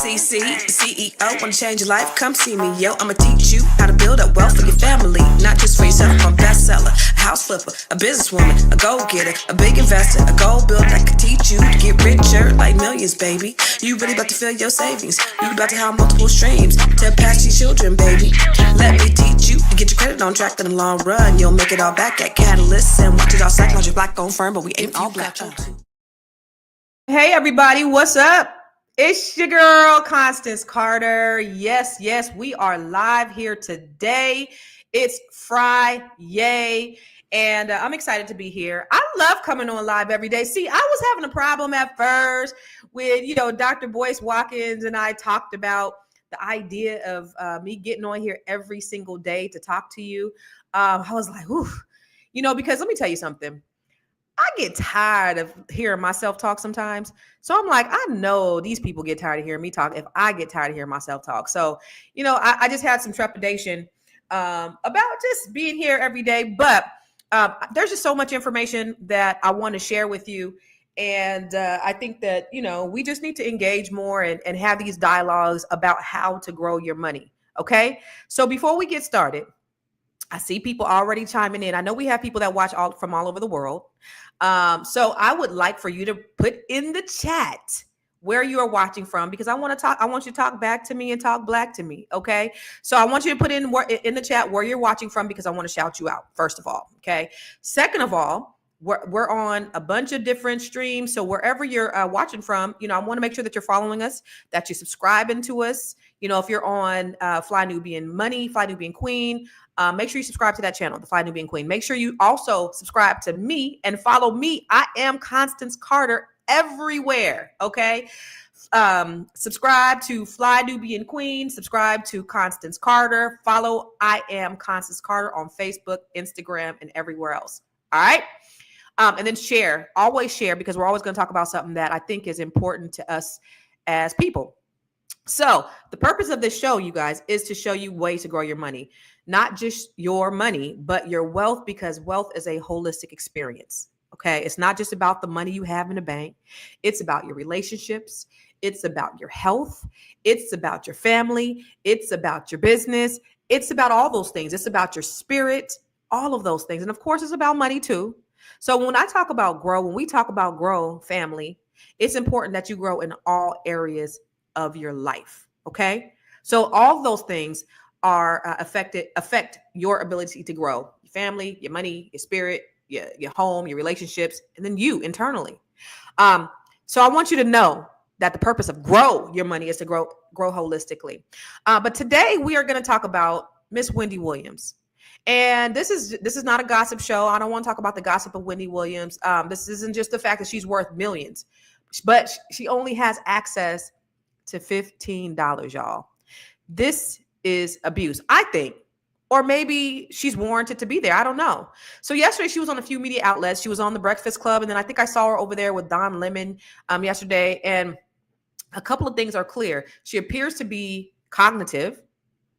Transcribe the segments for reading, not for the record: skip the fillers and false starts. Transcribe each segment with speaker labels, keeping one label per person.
Speaker 1: CC, CEO, wanna change your life? Come see me, yo. I'ma teach you how to build up wealth for your family, not just for yourself. I'm a bestseller, a house flipper, a businesswoman, a go-getter, a big investor, a goal builder. I can teach you to get richer like millions, baby. You really about to fill your savings. You about to have multiple streams to pass your children, baby. Let me teach you to get your credit on track in the long run. You'll make it all back at Catalyst and watch it all psychology black on firm, but we ain't all black.
Speaker 2: Hey everybody, what's up? It's your girl, Constance Carter. Yes, we are live here today. It's Friday, and I'm excited to be here. I love coming on live every day. See, I was having a problem at first with, Dr. Boyce Watkins and I talked about the idea of me getting on here every single day to talk to you. I was like, oof, because let me tell you something. I get tired of hearing myself talk sometimes. So I'm like, I know these people get tired of hearing me talk if I get tired of hearing myself talk. So, I just had some trepidation about just being here every day. But there's just so much information that I want to share with you. And I think that, we just need to engage more and have these dialogues about how to grow your money. Okay. So before we get started, I see people already chiming in. I know we have people that watch from all over the world. So I would like for you to put in the chat where you are watching from, because I want you to talk back to me and talk black to me. Okay. So I want you to put in the chat where you're watching from, because I want to shout you out, first of all. Okay. Second of all, we're on a bunch of different streams. So wherever you're watching from, I want to make sure that you're following us, that you're subscribing to us. If you're on Fly Nubian Money, Fly Nubian Queen, make sure you subscribe to that channel, the Fly Nubian Queen. Make sure you also subscribe to me and follow me. I am Constance Carter everywhere. Okay. Subscribe to Fly Nubian Queen, subscribe to Constance Carter, follow I am Constance Carter on Facebook, Instagram, and everywhere else. All right. And then always share, because we're always going to talk about something that I think is important to us as people. So the purpose of this show, you guys, is to show you ways to grow your money, not just your money, but your wealth, because wealth is a holistic experience. Okay. It's not just about the money you have in the bank. It's about your relationships. It's about your health. It's about your family. It's about your business. It's about all those things. It's about your spirit, all of those things. And of course, it's about money too. So when we talk about grow family, it's important that you grow in all areas of your life. Okay. So all those things are affect your ability to grow your family, your money, your spirit, your home, your relationships, and then you internally. So I want you to know that the purpose of grow your money is to grow holistically. But today we are going to talk about Miss Wendy Williams. And this is not a gossip show. I don't want to talk about the gossip of Wendy Williams. This isn't just the fact that she's worth millions, but she only has access to $15, y'all. This is abuse, I think, or maybe she's warranted to be there. I don't know. So yesterday she was on a few media outlets. She was on the Breakfast Club, and then I think I saw her over there with Don Lemon yesterday. And a couple of things are clear. She appears to be cognitive,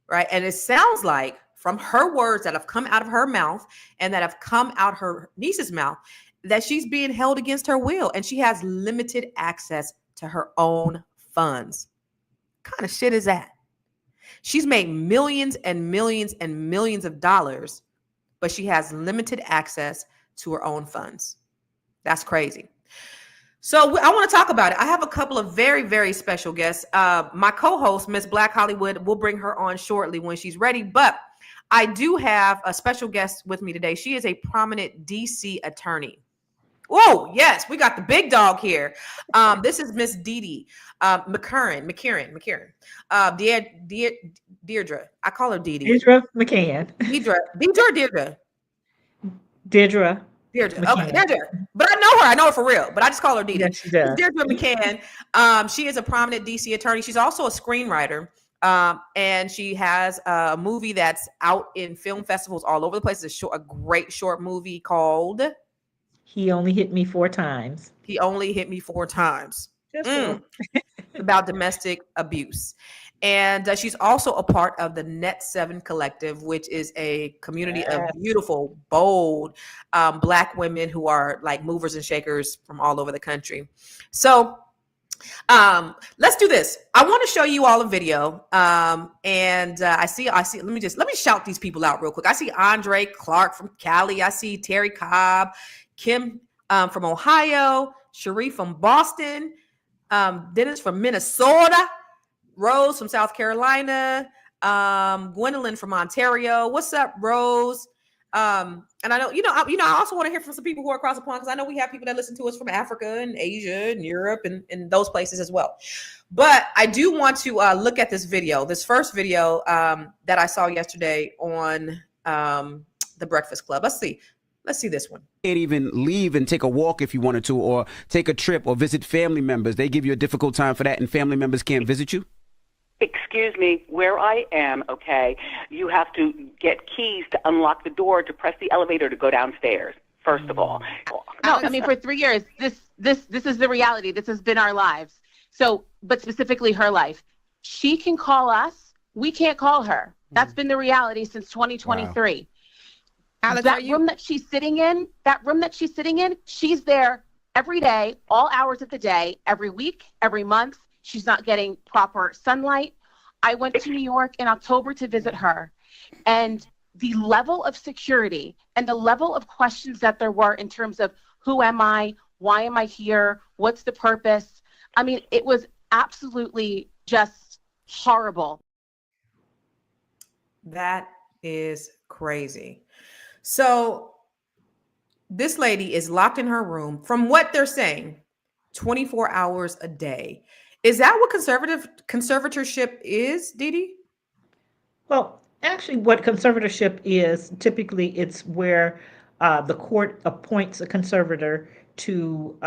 Speaker 2: right? And it sounds like, from her words that have come out of her mouth and that have come out her niece's mouth, that she's being held against her will, and she has limited access to her own funds. What kind of shit is that? She's made millions and millions and millions of dollars, but she has limited access to her own funds. That's crazy. So I want to talk about it. I have a couple of very, very special guests. My co-host, Miss Black Hollywood, we'll bring her on shortly when she's ready, but I do have a special guest with me today. She is a prominent DC attorney. Oh, yes, we got the big dog here. This is Miss Dee McCurran. Deirdre. I call her Dee.
Speaker 3: Deirdre McCann.
Speaker 2: Deirdre or Deirdre?
Speaker 3: Deirdre.
Speaker 2: Okay, Deirdre. But I know her. I know her for real. But I just call her Dee.
Speaker 3: Yes, she does.
Speaker 2: Deirdre McCann. She is a prominent DC attorney. She's also a screenwriter. And she has a movie that's out in film festivals all over the place. It's a great short movie called
Speaker 3: He Only Hit Me 4 Times.
Speaker 2: He Only Hit Me 4 Times. About domestic abuse. And she's also a part of the Net7 Collective, which is a community of beautiful, bold Black women who are like movers and shakers from all over the country. So Let's do this. I want to show you all a video. I see. Let me shout these people out real quick. I see Andre Clark from Cali. I see Terry Cobb, Kim from Ohio, Sharif from Boston, Dennis from Minnesota, Rose from South Carolina, Gwendolyn from Ontario. What's up, Rose? And I know, I also want to hear from some people who are across the pond, because I know we have people that listen to us from Africa and Asia and Europe and those places as well. But I do want to look at this video, this first video that I saw yesterday on the Breakfast Club. Let's see this one.
Speaker 4: Can't even leave and take a walk if you wanted to, or take a trip or visit family members. They give you a difficult time for that, and family members can't visit you?
Speaker 5: Excuse me, where I am, okay, you have to get keys to unlock the door to press the elevator to go downstairs, first of all.
Speaker 6: No, I mean, for 3 years, this is the reality. This has been our lives. So, but specifically her life. She can call us. We can't call her. That's been the reality since 2023. Wow.
Speaker 2: Alex,
Speaker 6: that room that she's sitting in, she's there every day, all hours of the day, every week, every month. She's not getting proper sunlight. I went to New York in October to visit her, and the level of security and the level of questions that there were in terms of who am I, why am I here, what's the purpose? I mean, it was absolutely just horrible.
Speaker 2: That is crazy. So this lady is locked in her room, from what they're saying, 24 hours a day. Is that what conservatorship is, Didi?
Speaker 3: Well, actually, what conservatorship is, typically it's where the court appoints a conservator to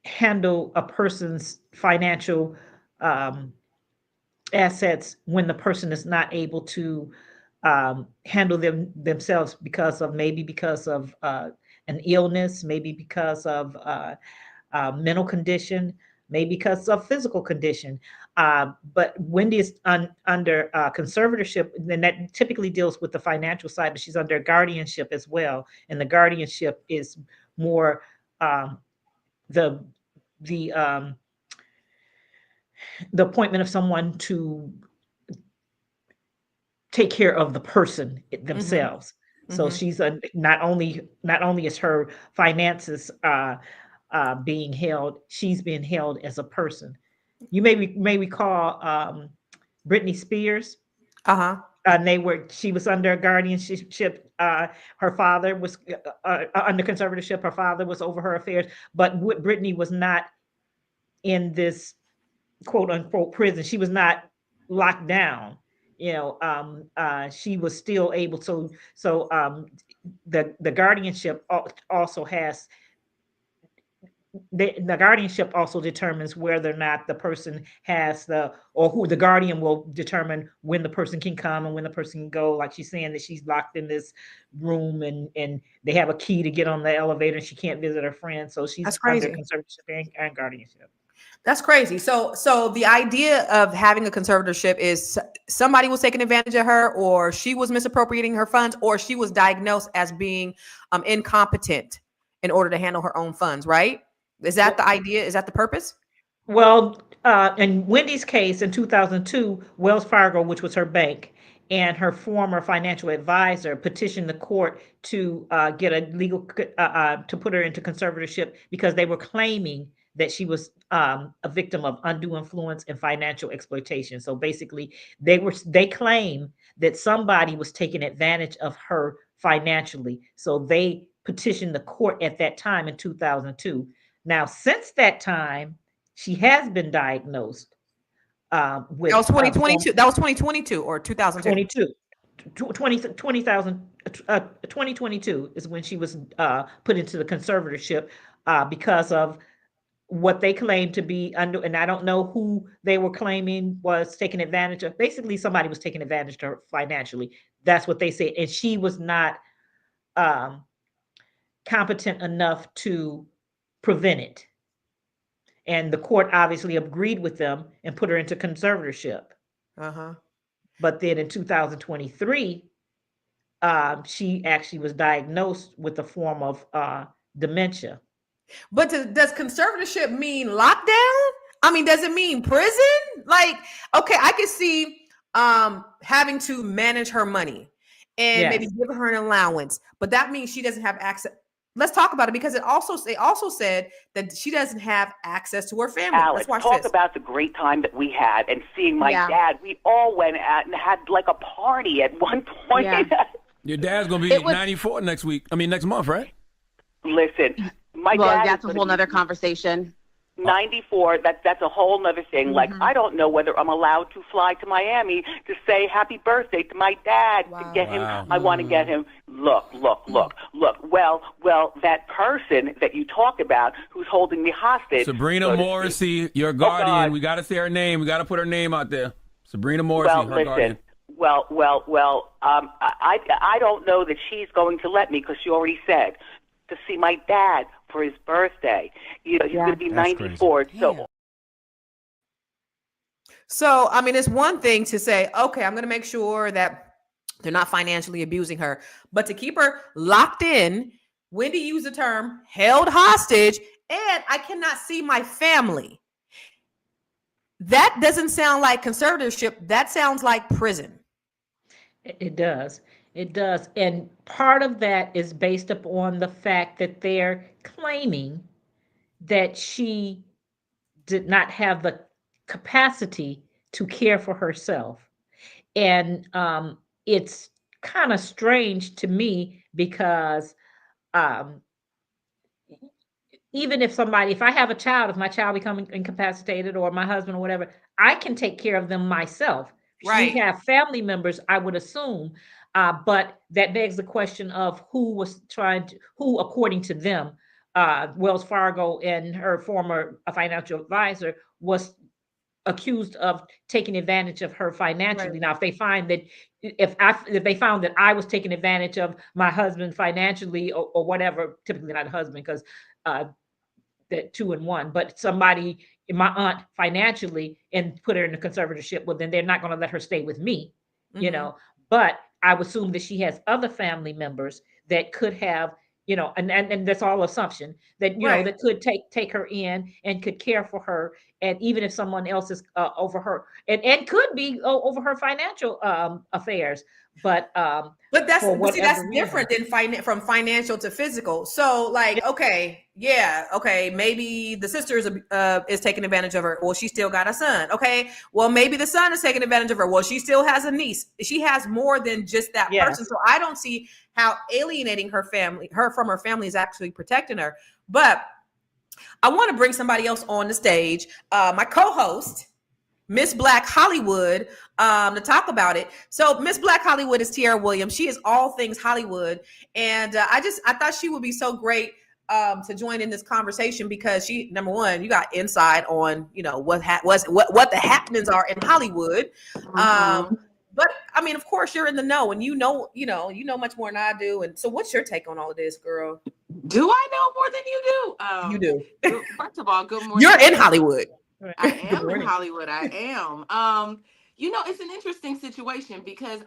Speaker 3: handle a person's financial assets when the person is not able to handle them themselves because of an illness, maybe because of mental condition, maybe because of physical condition. But Wendy is under conservatorship, and that typically deals with the financial side, but she's under guardianship as well. And the guardianship is more the appointment of someone to take care of the person themselves. Mm-hmm. So she's not only is her finances being held, she's being held as a person. You may recall Britney Spears. She was under guardianship. Her father was under conservatorship. Her father was over her affairs, but Britney was not in this quote unquote prison. She was not locked down. She was still able to. So the guardianship also has. The guardianship also determines whether or not the person has who the guardian will determine when the person can come and when the person can go. Like she's saying that she's locked in this room and they have a key to get on the elevator and she can't visit her friends. So she's under conservatorship and guardianship.
Speaker 2: That's crazy. So the idea of having a conservatorship is somebody was taking advantage of her, or she was misappropriating her funds, or she was diagnosed as being incompetent in order to handle her own funds, right? Is that the idea? Is that the purpose?
Speaker 3: Well, in Wendy's case in 2002, Wells Fargo, which was her bank, and her former financial advisor petitioned the court to get a legal to put her into conservatorship because they were claiming that she was a victim of undue influence and financial exploitation. So basically, they claim that somebody was taking advantage of her financially. So they petitioned the court at that time in 2002. Now, since that time, she has been diagnosed with.
Speaker 2: That was 2022. That was 2022 or 2022.
Speaker 3: 2022 is when she was put into the conservatorship because of what they claim to be under, and I don't know who they were claiming was taking advantage of. Basically, somebody was taking advantage of her financially. That's what they say, and she was not competent enough to prevent it. And the court obviously agreed with them and put her into conservatorship. But then in 2023, she actually was diagnosed with a form of dementia.
Speaker 2: But does conservatorship mean lockdown? I mean, does it mean prison? Like, okay, I can see having to manage her money and maybe
Speaker 3: Yes.
Speaker 2: give her an allowance, but that means she doesn't have access. Let's talk about it because they also said that she doesn't have access to her family.
Speaker 5: Alex,
Speaker 2: Let's watch
Speaker 5: talk
Speaker 2: this.
Speaker 5: about the great time that we had and seeing my
Speaker 6: Yeah.
Speaker 5: dad. We all went out and had like a party at one point.
Speaker 6: Yeah.
Speaker 7: Your dad's gonna be 94 next month, right?
Speaker 5: Listen, my
Speaker 6: Well,
Speaker 5: dad
Speaker 6: that's
Speaker 5: is
Speaker 6: a whole nother conversation.
Speaker 5: 94. That's a whole nother thing. Like, I don't know whether I'm allowed to fly to Miami to say happy birthday to my dad to get him. I want to get him. Look. Well, that person that you talk about who's holding me hostage.
Speaker 7: Sabrina Morrissey, your guardian.
Speaker 5: God.
Speaker 7: We got to say her name. We got to put her name out there. Sabrina Morrissey,
Speaker 5: Well,
Speaker 7: her
Speaker 5: listen.
Speaker 7: guardian.
Speaker 5: I don't know that she's going to let me because she already said to see my dad for his birthday. You know, he's going to be 94.
Speaker 2: So, I mean, it's one thing to say, okay, I'm going to make sure that they're not financially abusing her, but to keep her locked in, Wendy used the term held hostage, and I cannot see my family. That doesn't sound like conservatorship. That sounds like prison.
Speaker 3: It does. It does. And part of that is based upon the fact that they're claiming that she did not have the capacity to care for herself. And it's kind of strange to me because even if I have a child, if my child becomes incapacitated or my husband or whatever, I can take care of them myself.
Speaker 2: Right.
Speaker 3: We have family members, I would assume, but that begs the question of who, according to them, Wells Fargo and her former financial advisor was accused of taking advantage of her financially.
Speaker 2: Right.
Speaker 3: Now, if they find that if they found that I was taking advantage of my husband financially or whatever, typically not a husband because that 2 and 1, but somebody, my aunt financially, and put her in a conservatorship, well, then they're not going to let her stay with me, you know. But I would assume that she has other family members that could have, you know, and that's all assumption that, you know, that could take her in and could care for her. And even if someone else is over her and could be over her financial affairs, but
Speaker 2: that's
Speaker 3: reason.
Speaker 2: different than from financial to physical. So like, okay, maybe the sister is taking advantage of her. Well, she still got a son. Okay, well, maybe the son is taking advantage of her. Well, she still has a niece. She has more than just that person. So I don't see how alienating her from her family is actually protecting her. But I want to bring somebody else on the stage, my co-host, Miss Black Hollywood, to talk about it. So Miss Black Hollywood is Tiara Williams. She is all things Hollywood. And I thought she would be so great to join in this conversation because she, number one, you got insight on, you know, what the happenings are in Hollywood. But I mean, of course, you're in the know, and you know much more than I do. And so, what's your take on all of this, girl?
Speaker 8: Do I know more than you do?
Speaker 2: You do.
Speaker 8: First of all, good morning.
Speaker 2: You're in Hollywood.
Speaker 8: I am in Hollywood. I am. You know, it's an interesting situation because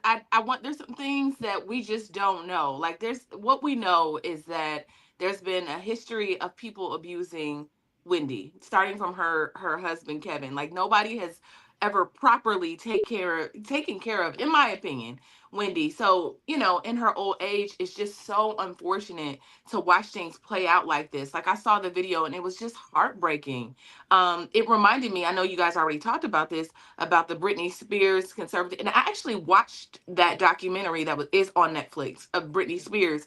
Speaker 8: there's some things that we just don't know. Like what we know is that there's been a history of people abusing Wendy, starting from her husband, Kevin. Like nobody has ever properly taken care of, in my opinion, Wendy. So, you know, in her old age, it's just so unfortunate to watch things play out like this. Like I saw the video and it was just heartbreaking. It reminded me, I know you guys already talked about this, about the Britney Spears conservative. And I actually watched that documentary that is on Netflix of Britney Spears.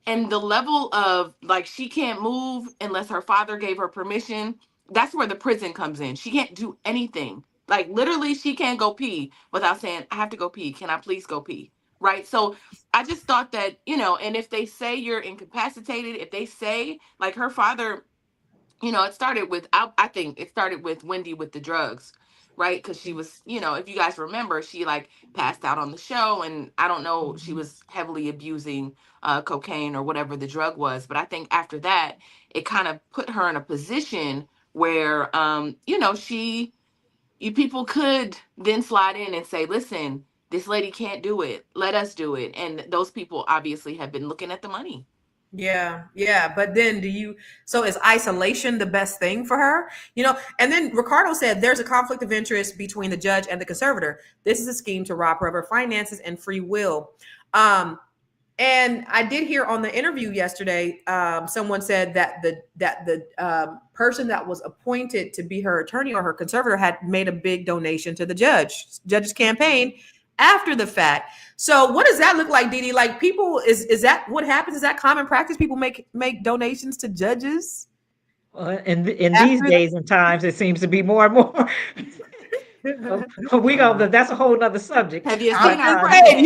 Speaker 8: And the level of like, she can't move unless her father gave her permission. That's where the prison comes in. She can't do anything. Like literally she can't go pee without saying, I have to go pee. Can I please go pee? Right. So I just thought that, you know, and if they say you're incapacitated, if they say like her father, you know, I think it started with Wendy with the drugs, right? Because she was, you know, if you guys remember, she like passed out on the show and I don't know, she was heavily abusing cocaine or whatever the drug was. But I think after that, it kind of put her in a position where, you know, people could then slide in and say, listen, this lady can't do it. Let us do it. And those people obviously have been looking at the money.
Speaker 2: Yeah. But then so is isolation the best thing for her? And then Ricardo said there's a conflict of interest between the judge and the conservator. This is a scheme to rob her of her finances and free will. And I did hear on the interview yesterday, someone said that the person that was appointed to be her attorney or her conservator had made a big donation to the judge's campaign after the fact. So what does that look like, Dee Dee? Like people, is that what happens? Is that common practice? People make donations to judges?
Speaker 3: In these days and times, it seems to be more and more. That's a whole nother subject.
Speaker 8: Have you
Speaker 2: I'm
Speaker 8: seen our
Speaker 2: saying,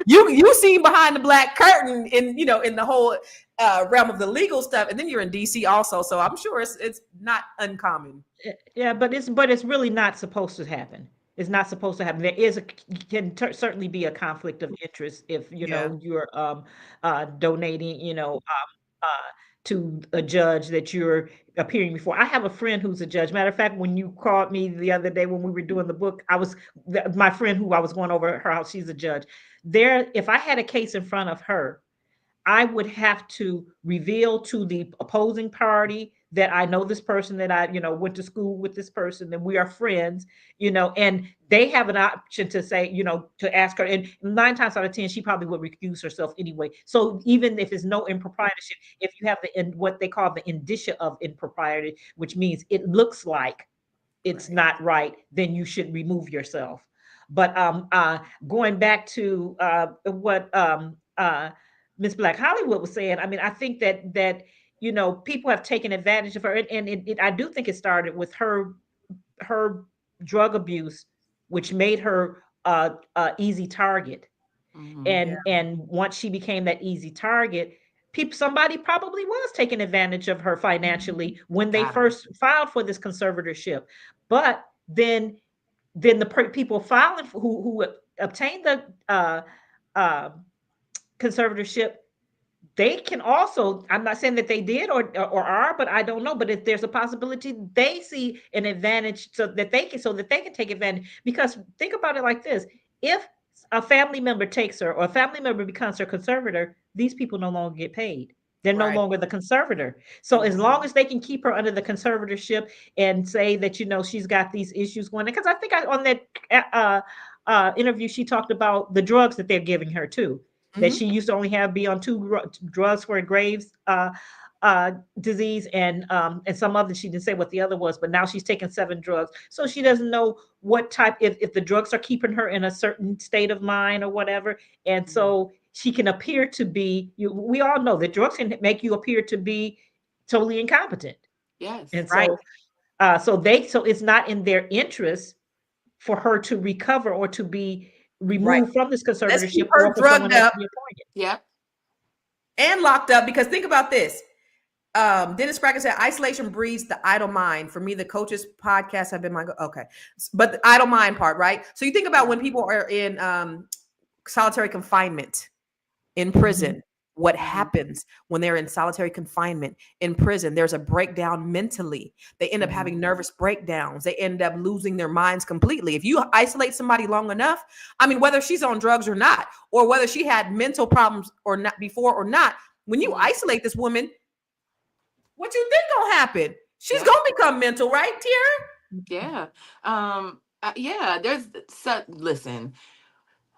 Speaker 2: you seen behind the black curtain in the whole realm of the legal stuff, and then you're in DC also, so I'm sure it's not uncommon.
Speaker 3: Yeah, but it's really not supposed to happen. It's not supposed to happen. There can certainly be a conflict of interest if you're donating to a judge that you're appearing before. I have a friend who's a judge. Matter of fact, when you called me the other day when we were doing the book, my friend who I was going over her house, she's a judge. If I had a case in front of her, I would have to reveal to the opposing party that I know this person, that I, went to school with this person, and we are friends, and they have an option to say, to ask her. And 9 times out of 10, she probably would recuse herself anyway. So even if it's no impropriety, if you have what they call the indicia of impropriety, which means it looks like it's not right, then you should remove yourself. But going back to what Miss Black Hollywood was saying, I mean, I think that people have taken advantage of her, and I do think it started with her drug abuse, which made her easy target.
Speaker 8: Mm-hmm.
Speaker 3: And once she became that easy target, somebody probably was taking advantage of her financially when they first filed for this conservatorship. But then the people filing who obtained the conservatorship, they can also, I'm not saying that they did or are, but I don't know. But if there's a possibility, they see an advantage so that they can take advantage. Because think about it like this: if a family member takes her, or a family member becomes her conservator, these people no longer get paid. They're no longer the conservator. So as long as they can keep her under the conservatorship and say that, she's got these issues going on, because I think on that interview, she talked about the drugs that they're giving her too. That she used to only be on 2 drugs for Graves' disease and some other. She didn't say what the other was, but now she's taking 7 drugs. So she doesn't know what type, if the drugs are keeping her in a certain state of mind or whatever. And so she can appear to be, we all know that drugs can make you appear to be totally incompetent.
Speaker 8: Yes.
Speaker 3: And so, so it's not in their interest for her to recover or to be removed from this conservatorship.
Speaker 2: Let's keep her drugged up.
Speaker 8: Yep.
Speaker 2: And locked up, because think about this. Dennis Sprague said isolation breeds the idle mind. For me, the coaches podcast have been my okay. But the idle mind part, right? So you think about when people are in solitary confinement in prison. What happens when they're in solitary confinement in prison? There's a breakdown mentally. They end up having nervous breakdowns. They end up losing their minds completely. If you isolate somebody long enough, I mean, whether she's on drugs or not, or whether she had mental problems or not before or not, when you isolate this woman, what you think gonna happen? She's gonna become mental, right, Tiara?
Speaker 8: Yeah. Listen,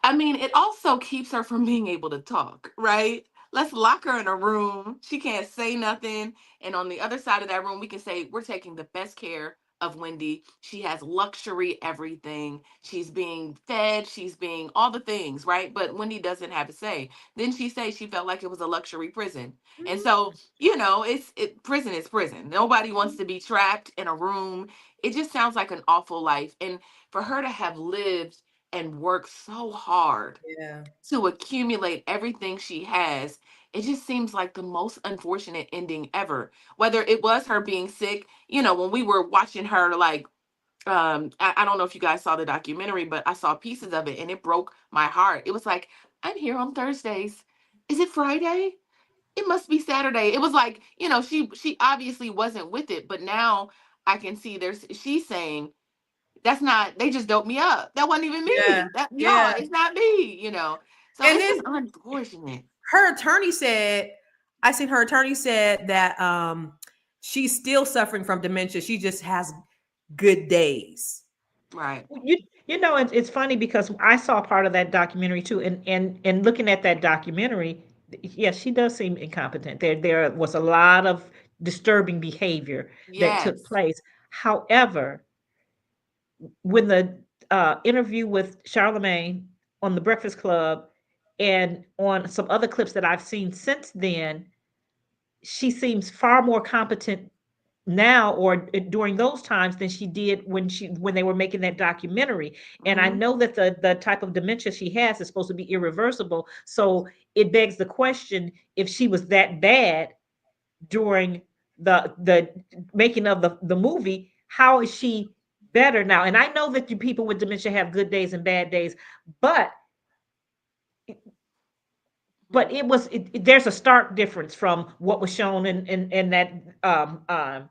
Speaker 8: I mean, it also keeps her from being able to talk, right? Let's lock her in a room. She can't say nothing. And on the other side of that room, we can say, we're taking the best care of Wendy. She has luxury everything. She's being fed. She's being all the things, right? But Wendy doesn't have a say. Then she says she felt like it was a luxury prison. And so, prison is prison. Nobody wants to be trapped in a room. It just sounds like an awful life. And for her to have lived and work so hard to accumulate everything she has, it just seems like the most unfortunate ending ever. Whether it was her being sick, when we were watching her, like, I don't know if you guys saw the documentary, but I saw pieces of it and it broke my heart. It was like, I'm here on Thursdays. Is it Friday? It must be Saturday. It was like, she obviously wasn't with it, but now I can see she's saying, they just doped me up. That wasn't even me. It's not me, So and it's just unfortunate.
Speaker 2: Her attorney said, I seen her attorney said that she's still suffering from dementia. She just has good days.
Speaker 8: Right.
Speaker 3: You know, it's funny because I saw part of that documentary too, and looking at that documentary, yes, she does seem incompetent. There was a lot of disturbing behavior that took
Speaker 8: Yes.
Speaker 3: place. However, when the interview with Charlemagne on the Breakfast Club and on some other clips that I've seen since then, she seems far more competent now or during those times than she did when they were making that documentary. And I know that the type of dementia she has is supposed to be irreversible. So it begs the question, if she was that bad during the making of the movie, how is she better now? And I know that you people with dementia have good days and bad days, but there's a stark difference from what was shown in that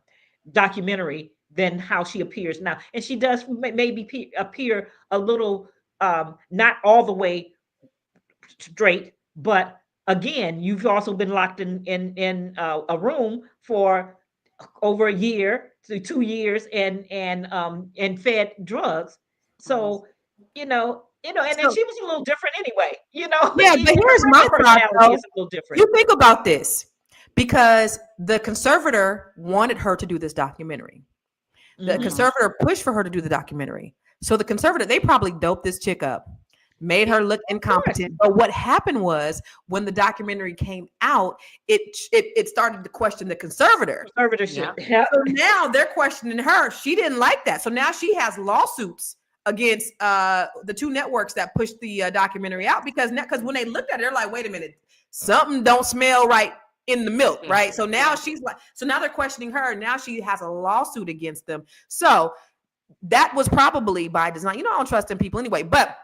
Speaker 3: documentary than how she appears now. And she does maybe appear a little not all the way straight, but again, you've also been locked in a room for over a year to 2 years and fed drugs. So and then
Speaker 2: So,
Speaker 3: she was a little different anyway.
Speaker 2: yeah, but here's my thought,
Speaker 3: personality
Speaker 2: though.
Speaker 3: is a little different.
Speaker 2: You think about this, because the conservator wanted her to do this documentary. The conservator pushed for her to do the documentary. So the conservator, they probably doped this chick up, made her look incompetent. But what happened was, when the documentary came out, it started to question the conservator.
Speaker 3: Conservatorship.
Speaker 2: Yeah. So now they're questioning her. She didn't like that. So now she has lawsuits against the two networks that pushed the documentary out, because when they looked at it, they're like, wait a minute, something don't smell right in the milk, right? So now now they're questioning her. Now she has a lawsuit against them. So that was probably by design. I don't trust in people anyway. But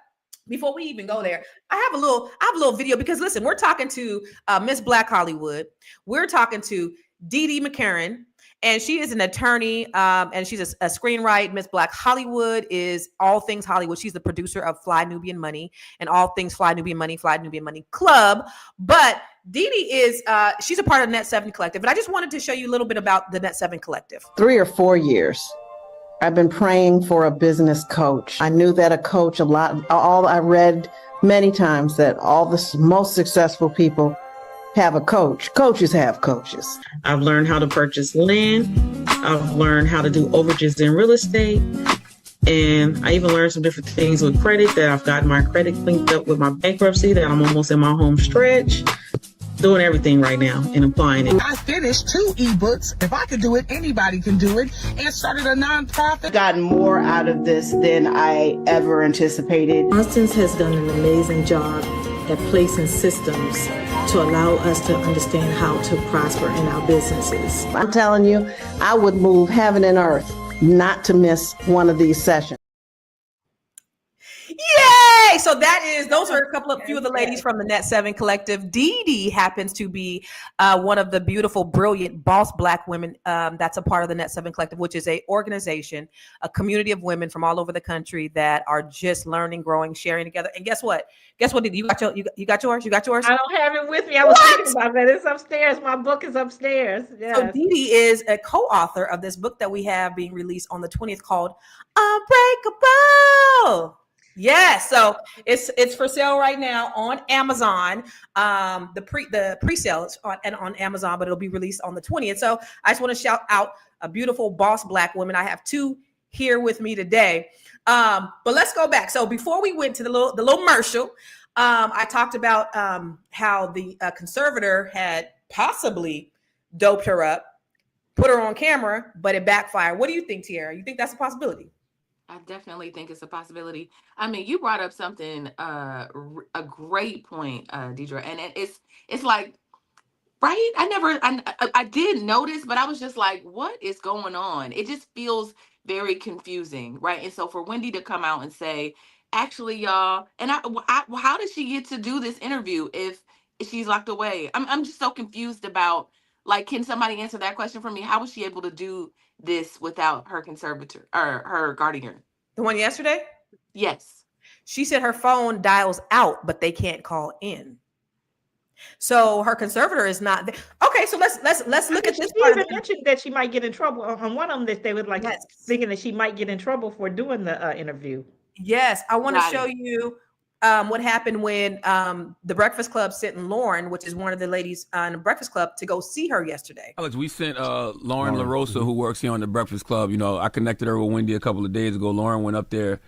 Speaker 2: before we even go there, I have a little video, because listen, we're talking to Miss Black Hollywood. We're talking to Dee Dee McCarran, and she is an attorney, and she's a screenwriter. Miss Black Hollywood is all things Hollywood. She's the producer of Fly Nubian Money and all things Fly Nubian Money Club. But Dee Dee is she's a part of Net7 Collective, and I just wanted to show you a little bit about the Net7 Collective.
Speaker 9: 3 or 4 years, I've been praying for a business coach. I knew that a coach, I read many times that all the most successful people have a coach. Coaches have coaches. I've learned how to purchase land. I've learned how to do overages in real estate. And I even learned some different things with credit, that I've gotten my credit cleaned up with my bankruptcy, that I'm almost in my home stretch. Doing everything right now and applying it.
Speaker 10: I finished 2 ebooks. If I could do it, anybody can do it. And started a nonprofit.
Speaker 9: Gotten more out of this than I ever anticipated.
Speaker 11: Constance has done an amazing job at placing systems to allow us to understand how to prosper in our businesses.
Speaker 9: I'm telling you, I would move heaven and earth not to miss one of these sessions.
Speaker 2: Yay! So those are a few of the ladies from the Net7 Collective. Dee Dee happens to be one of the beautiful, brilliant, boss Black women that's a part of the Net7 Collective, which is a organization, a community of women from all over the country that are just learning, growing, sharing together. And guess what? Dee Dee, you got yours? You got yours?
Speaker 3: I don't have it with me. I was thinking about that. It's upstairs. My book is upstairs. Yes.
Speaker 2: So Dee Dee is a co-author of this book that we have being released on the 20th called Unbreakable. Yes, so it's for sale right now on Amazon. The pre-sale is on Amazon, but it'll be released on the 20th. So I just want to shout out a beautiful boss Black woman. I have 2 here with me today. But let's go back. So before we went to the little commercial, I talked about how the conservator had possibly doped her up, put her on camera, but it backfired. What do you think, Tiara? You think that's a possibility?
Speaker 8: I definitely think it's a possibility. I mean, you brought up something, a great point, Deidre, and it's like, right? I did notice, but I was just like, what is going on? It just feels very confusing, right? And so for Wendy to come out and say, actually, y'all, and how did she get to do this interview if she's locked away? I'm just so confused about, like, can somebody answer that question for me? How was she able to do this without her conservator or her guardian?
Speaker 2: The one yesterday?
Speaker 8: Yes.
Speaker 2: She said her phone dials out, but they can't call in. So her conservator is not there. Okay, so let's look at this.
Speaker 3: She even mentioned that she might get in trouble on one of them, that they was like thinking that she might get in trouble for doing the interview.
Speaker 2: Yes, I want to show you what happened when the Breakfast Club sent Lauren, which is one of the ladies in the Breakfast Club, to go see her yesterday.
Speaker 7: Alex, we sent Lauren LaRosa, who works here on the Breakfast Club. You know, I connected her with Wendy a couple of days ago. Lauren went up there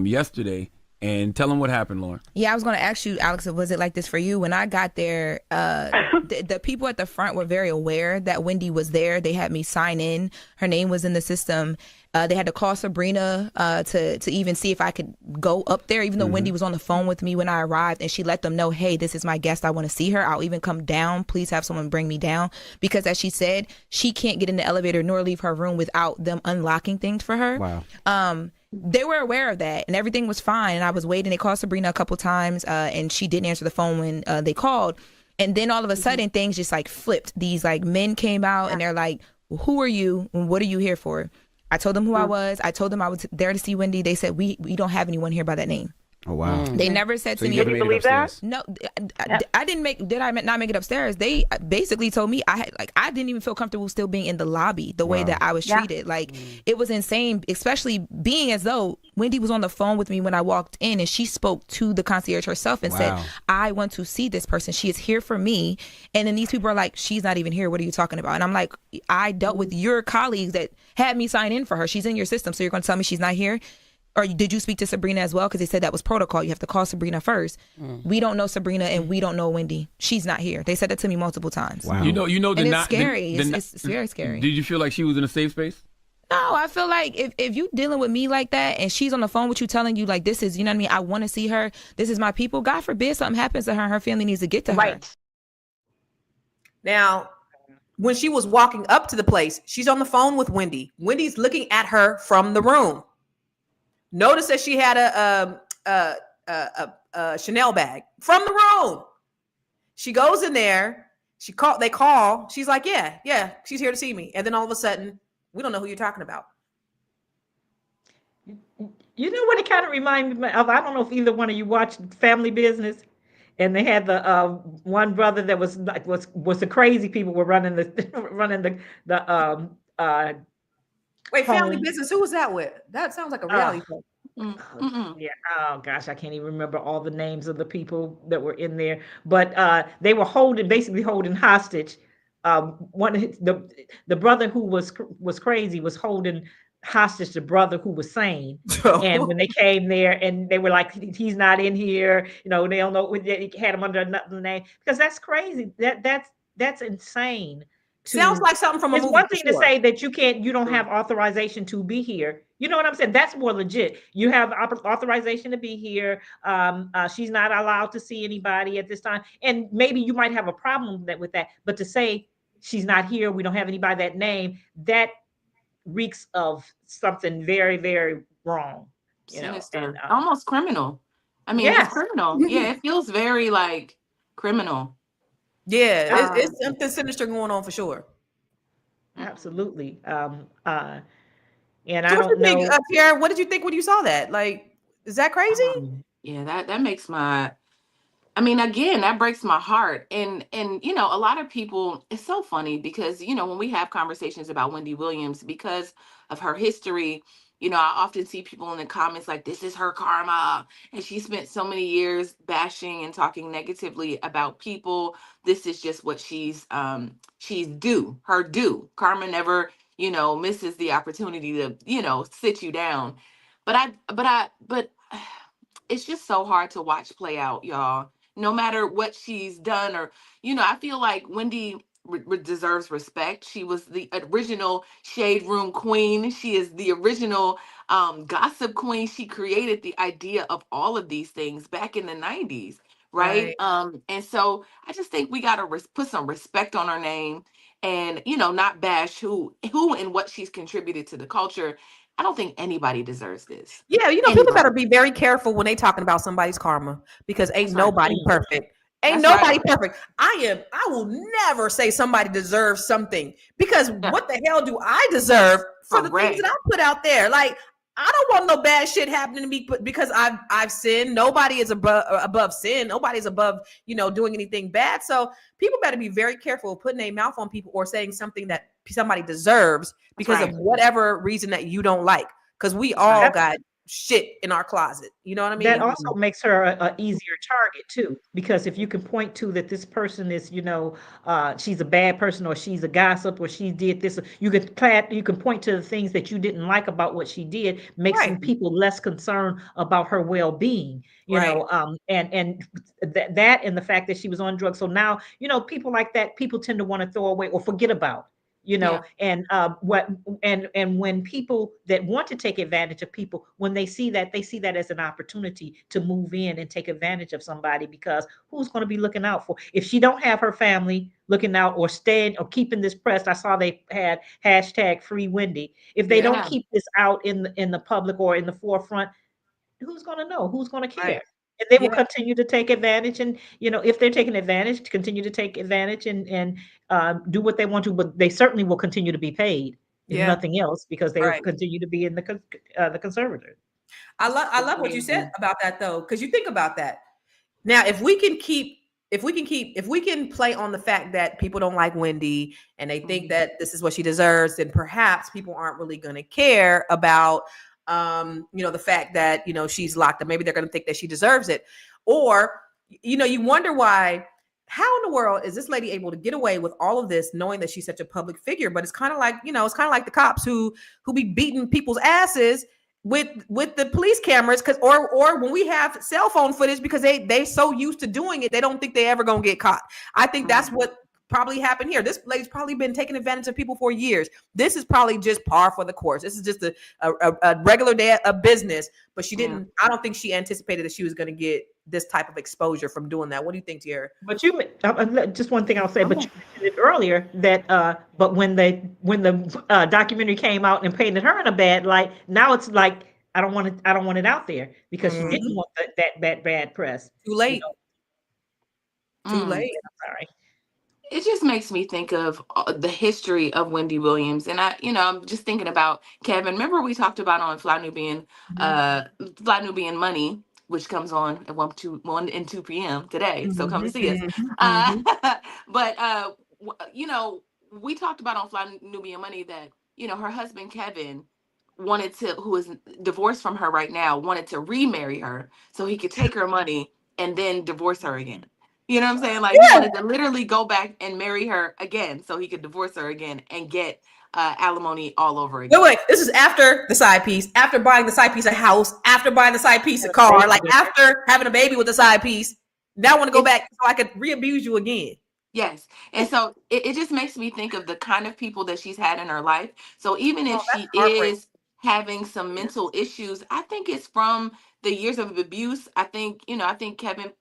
Speaker 7: yesterday. And tell them what happened, Lauren.
Speaker 12: Yeah, I was going to ask you, Alex, was it like this for you? When I got there, the people at the front were very aware that Wendy was there. They had me sign in. Her name was in the system. They had to call Sabrina to even see if I could go up there, even though Wendy was on the phone with me when I arrived. And she let them know, hey, this is my guest. I want to see her. I'll even come down. Please have someone bring me down. Because as she said, she can't get in the elevator nor leave her room without them unlocking things for her.
Speaker 4: Wow.
Speaker 12: They were aware of that and everything was fine. And I was waiting. They called Sabrina a couple times and she didn't answer the phone when they called. And then all of a sudden things just like flipped. These like men came out and they're like, well, who are you? And what are you here for? I told them who I was. I told them I was there to see Wendy. They said, we don't have anyone here by that name.
Speaker 4: Oh, wow.
Speaker 12: They never said to me.
Speaker 4: Did you believe that?
Speaker 12: No, I didn't did I not make it upstairs? They basically told me I didn't even feel comfortable still being in the lobby the way that I was treated. Like it was insane, especially being as though Wendy was on the phone with me when I walked in and she spoke to the concierge herself and said, I want to see this person. She is here for me. And then these people are like, she's not even here. What are you talking about? And I'm like, I dealt with your colleagues that had me sign in for her. She's in your system. So you're going to tell me she's not here? Or did you speak to Sabrina as well? Because they said that was protocol. You have to call Sabrina first. We don't know Sabrina and we don't know Wendy. She's not here. They said that to me multiple times.
Speaker 7: Wow. You know,
Speaker 12: and it's scary. It's very scary.
Speaker 7: Did you feel like she was in a safe space?
Speaker 12: No, I feel like if you dealing with me like that and she's on the phone with you telling you like this is, you know what I mean? I want to see her. This is my people. God forbid something happens to her and her family needs to get to her.
Speaker 2: Now, when she was walking up to the place, she's on the phone with Wendy. Wendy's looking at her from the room. Notice that she had a Chanel bag from the room. She goes in there. They call. She's like, yeah, she's here to see me. And then all of a sudden, we don't know who you're talking about.
Speaker 3: You know what it kind of reminded me of? I don't know if either one of you watched Family Business, and they had the one brother that was the crazy people were running the
Speaker 2: Wait, Family Business, who was that with? That sounds like a reality show.
Speaker 3: Yeah. Oh gosh, I can't even remember all the names of the people that were in there. But they were basically holding hostage. The brother who was crazy was holding hostage the brother who was sane. And when they came there and they were like, he's not in here, you know, they don't know, they had him under another name, because that's crazy. That's insane.
Speaker 2: Sounds like something from a movie.
Speaker 3: It's one thing to say that you don't have authorization to be here. You know what I'm saying? That's more legit. You have authorization to be here. She's not allowed to see anybody at this time. And maybe you might have a problem with that. But to say she's not here, we don't have anybody that name, that reeks of something very, very wrong.
Speaker 8: Sinister. Almost criminal. I mean, it's criminal. Yeah, it feels very like criminal.
Speaker 2: Yeah, it's something sinister going on for sure.
Speaker 3: Absolutely. And
Speaker 2: so
Speaker 3: I don't know.
Speaker 2: Pierre, what did you think when you saw that? Like, is that crazy?
Speaker 8: Yeah, that makes again, that breaks my heart. And you know, a lot of people, it's so funny because, you know, when we have conversations about Wendy Williams, because of her history, you know, I often see people in the comments like, this is her karma. And she spent so many years bashing and talking negatively about people. This is just what she's due. Karma never, you know, misses the opportunity to, you know, sit you down. But it's just so hard to watch play out, y'all. No matter what she's done, or, you know, I feel like Wendy deserves respect. She was the original shade room queen. She is the original gossip queen. She created the idea of all of these things back in the 90s, right? And so I just think we got to put some respect on her name and, you know, not bash who and what she's contributed to the culture. I don't think anybody deserves this.
Speaker 2: Yeah, you know, people better be very careful when they talking about somebody's karma, because ain't nobody perfect. Ain't nobody perfect. I will never say somebody deserves something, because what the hell do I deserve for the things that I put out there? Like, I don't want no bad shit happening to me because I've sinned. Nobody is above sin. Nobody's above, doing anything bad. So people better be very careful of putting their mouth on people or saying something that somebody deserves because of whatever reason that you don't like. Because we all got shit in our closet. You know what I mean?
Speaker 3: That also makes her a easier target too, because if you can point to that this person is, she's a bad person, or she's a gossip, or she did this, you can point to the things that you didn't like about what she did, makes some people less concerned about her well-being, and that and the fact that she was on drugs. So now, people like that, people tend to want to throw away or forget about. And when people that want to take advantage of people, when they see that as an opportunity to move in and take advantage of somebody, because who's going to be looking out for, if she don't have her family looking out or staying or keeping this pressed. I saw they had hashtag free Wendy. If they don't keep this out in the public or in the forefront, who's going to know? Who's going to care?
Speaker 2: Right.
Speaker 3: And they will continue to take advantage, and if they're taking advantage, to continue to take advantage and do what they want to, but they certainly will continue to be paid, if nothing else, because they will continue to be in the conservator.
Speaker 2: I love what you said about that though, because you think about that. Now, if we can play on the fact that people don't like Wendy and they think that this is what she deserves, then perhaps people aren't really going to care about the fact that, she's locked up. Maybe they're going to think that she deserves it. Or, you wonder how in the world is this lady able to get away with all of this, knowing that she's such a public figure? But it's kind of like the cops who be beating people's asses with the police cameras, or when we have cell phone footage, because they so used to doing it, they don't think they ever gonna get caught. I think that's what probably happened here. This lady's probably been taking advantage of people for years. This is probably just par for the course. This is just a regular day of business, but she didn't. I don't think she anticipated that she was going to get this type of exposure from doing that. What do you think, Tierra?
Speaker 3: But just one thing I'll say. But you mentioned it earlier that but when the documentary came out and painted her in a bad light, now it's like I don't want it out there because she didn't want that bad press.
Speaker 2: Too late. Too late.
Speaker 3: I'm sorry.
Speaker 8: It just makes me think of the history of Wendy Williams. And I'm just thinking about Kevin. Remember we talked about on Fly Nubian Money, which comes on at 1 and 2 p.m. today. So come to see us. But we talked about on Fly Nubian Money that, her husband, Kevin, who is divorced from her right now, wanted to remarry her so he could take her money and then divorce her again. You know what I'm saying? Like, he wanted to literally go back and marry her again so he could divorce her again and get alimony all over again.
Speaker 2: Wait, this is after the side piece, after buying the side piece a house, after buying the side piece a car, like after having a baby with the side piece. Now I want to go back so I could re-abuse you again.
Speaker 8: Yes. And so it just makes me think of the kind of people that she's had in her life. So even if she is having some mental issues, I think it's from the years of abuse. I think Kevin,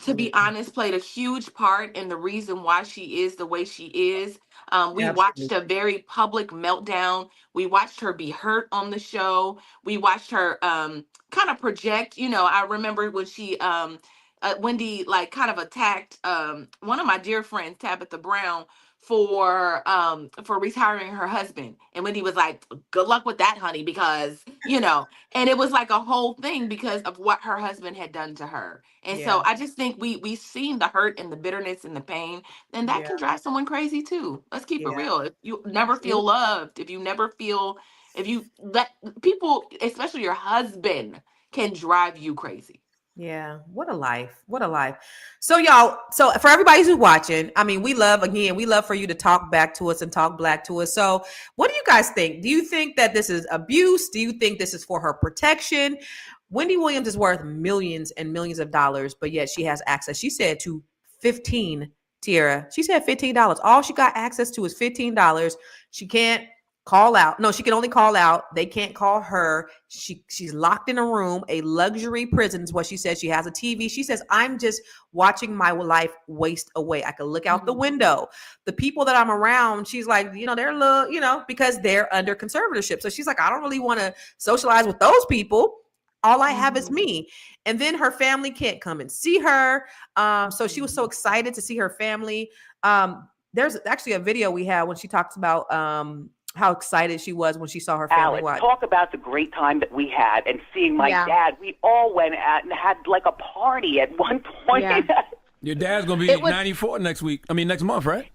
Speaker 8: to be honest, played a huge part in the reason why she is the way she is. We watched a very public meltdown. We watched her be hurt on the show. We watched her kind of project. I remember when she, Wendy, like kind of attacked one of my dear friends, Tabitha Brown, for retiring her husband. And Wendy was like, good luck with that, honey, because, and it was like a whole thing because of what her husband had done to her. And so I just think we've seen the hurt and the bitterness and the pain, and that can drive someone crazy too. Let's keep it real. If you never feel loved, if you let people, especially your husband, can drive you crazy.
Speaker 2: Yeah, what a life. So y'all, for everybody who's watching, we love for you to talk back to us and talk black to us. So what do you guys think? Do you think that this is abuse? Do you think this is for her protection? Wendy Williams is worth millions and millions of dollars, but yet she has access, she said, to 15, Tierra. She said $15. All she got access to is $15. She can't call out. No, she can only call out. They can't call her. She's locked in a room, a luxury prison is what she says. She has a TV. She says, I'm just watching my life waste away. I can look out the window. The people that I'm around, she's like, they're a little, because they're under conservatorship. So she's like, I don't really want to socialize with those people. All I have is me. And then her family can't come and see her. So she was so excited to see her family. There's actually a video we had when she talks about how excited she was when she saw her family.
Speaker 5: Alex, talk about the great time that we had and seeing my dad. We all went out and had like a party at one point.
Speaker 6: Yeah.
Speaker 7: Your dad's going to be 94 next month, right?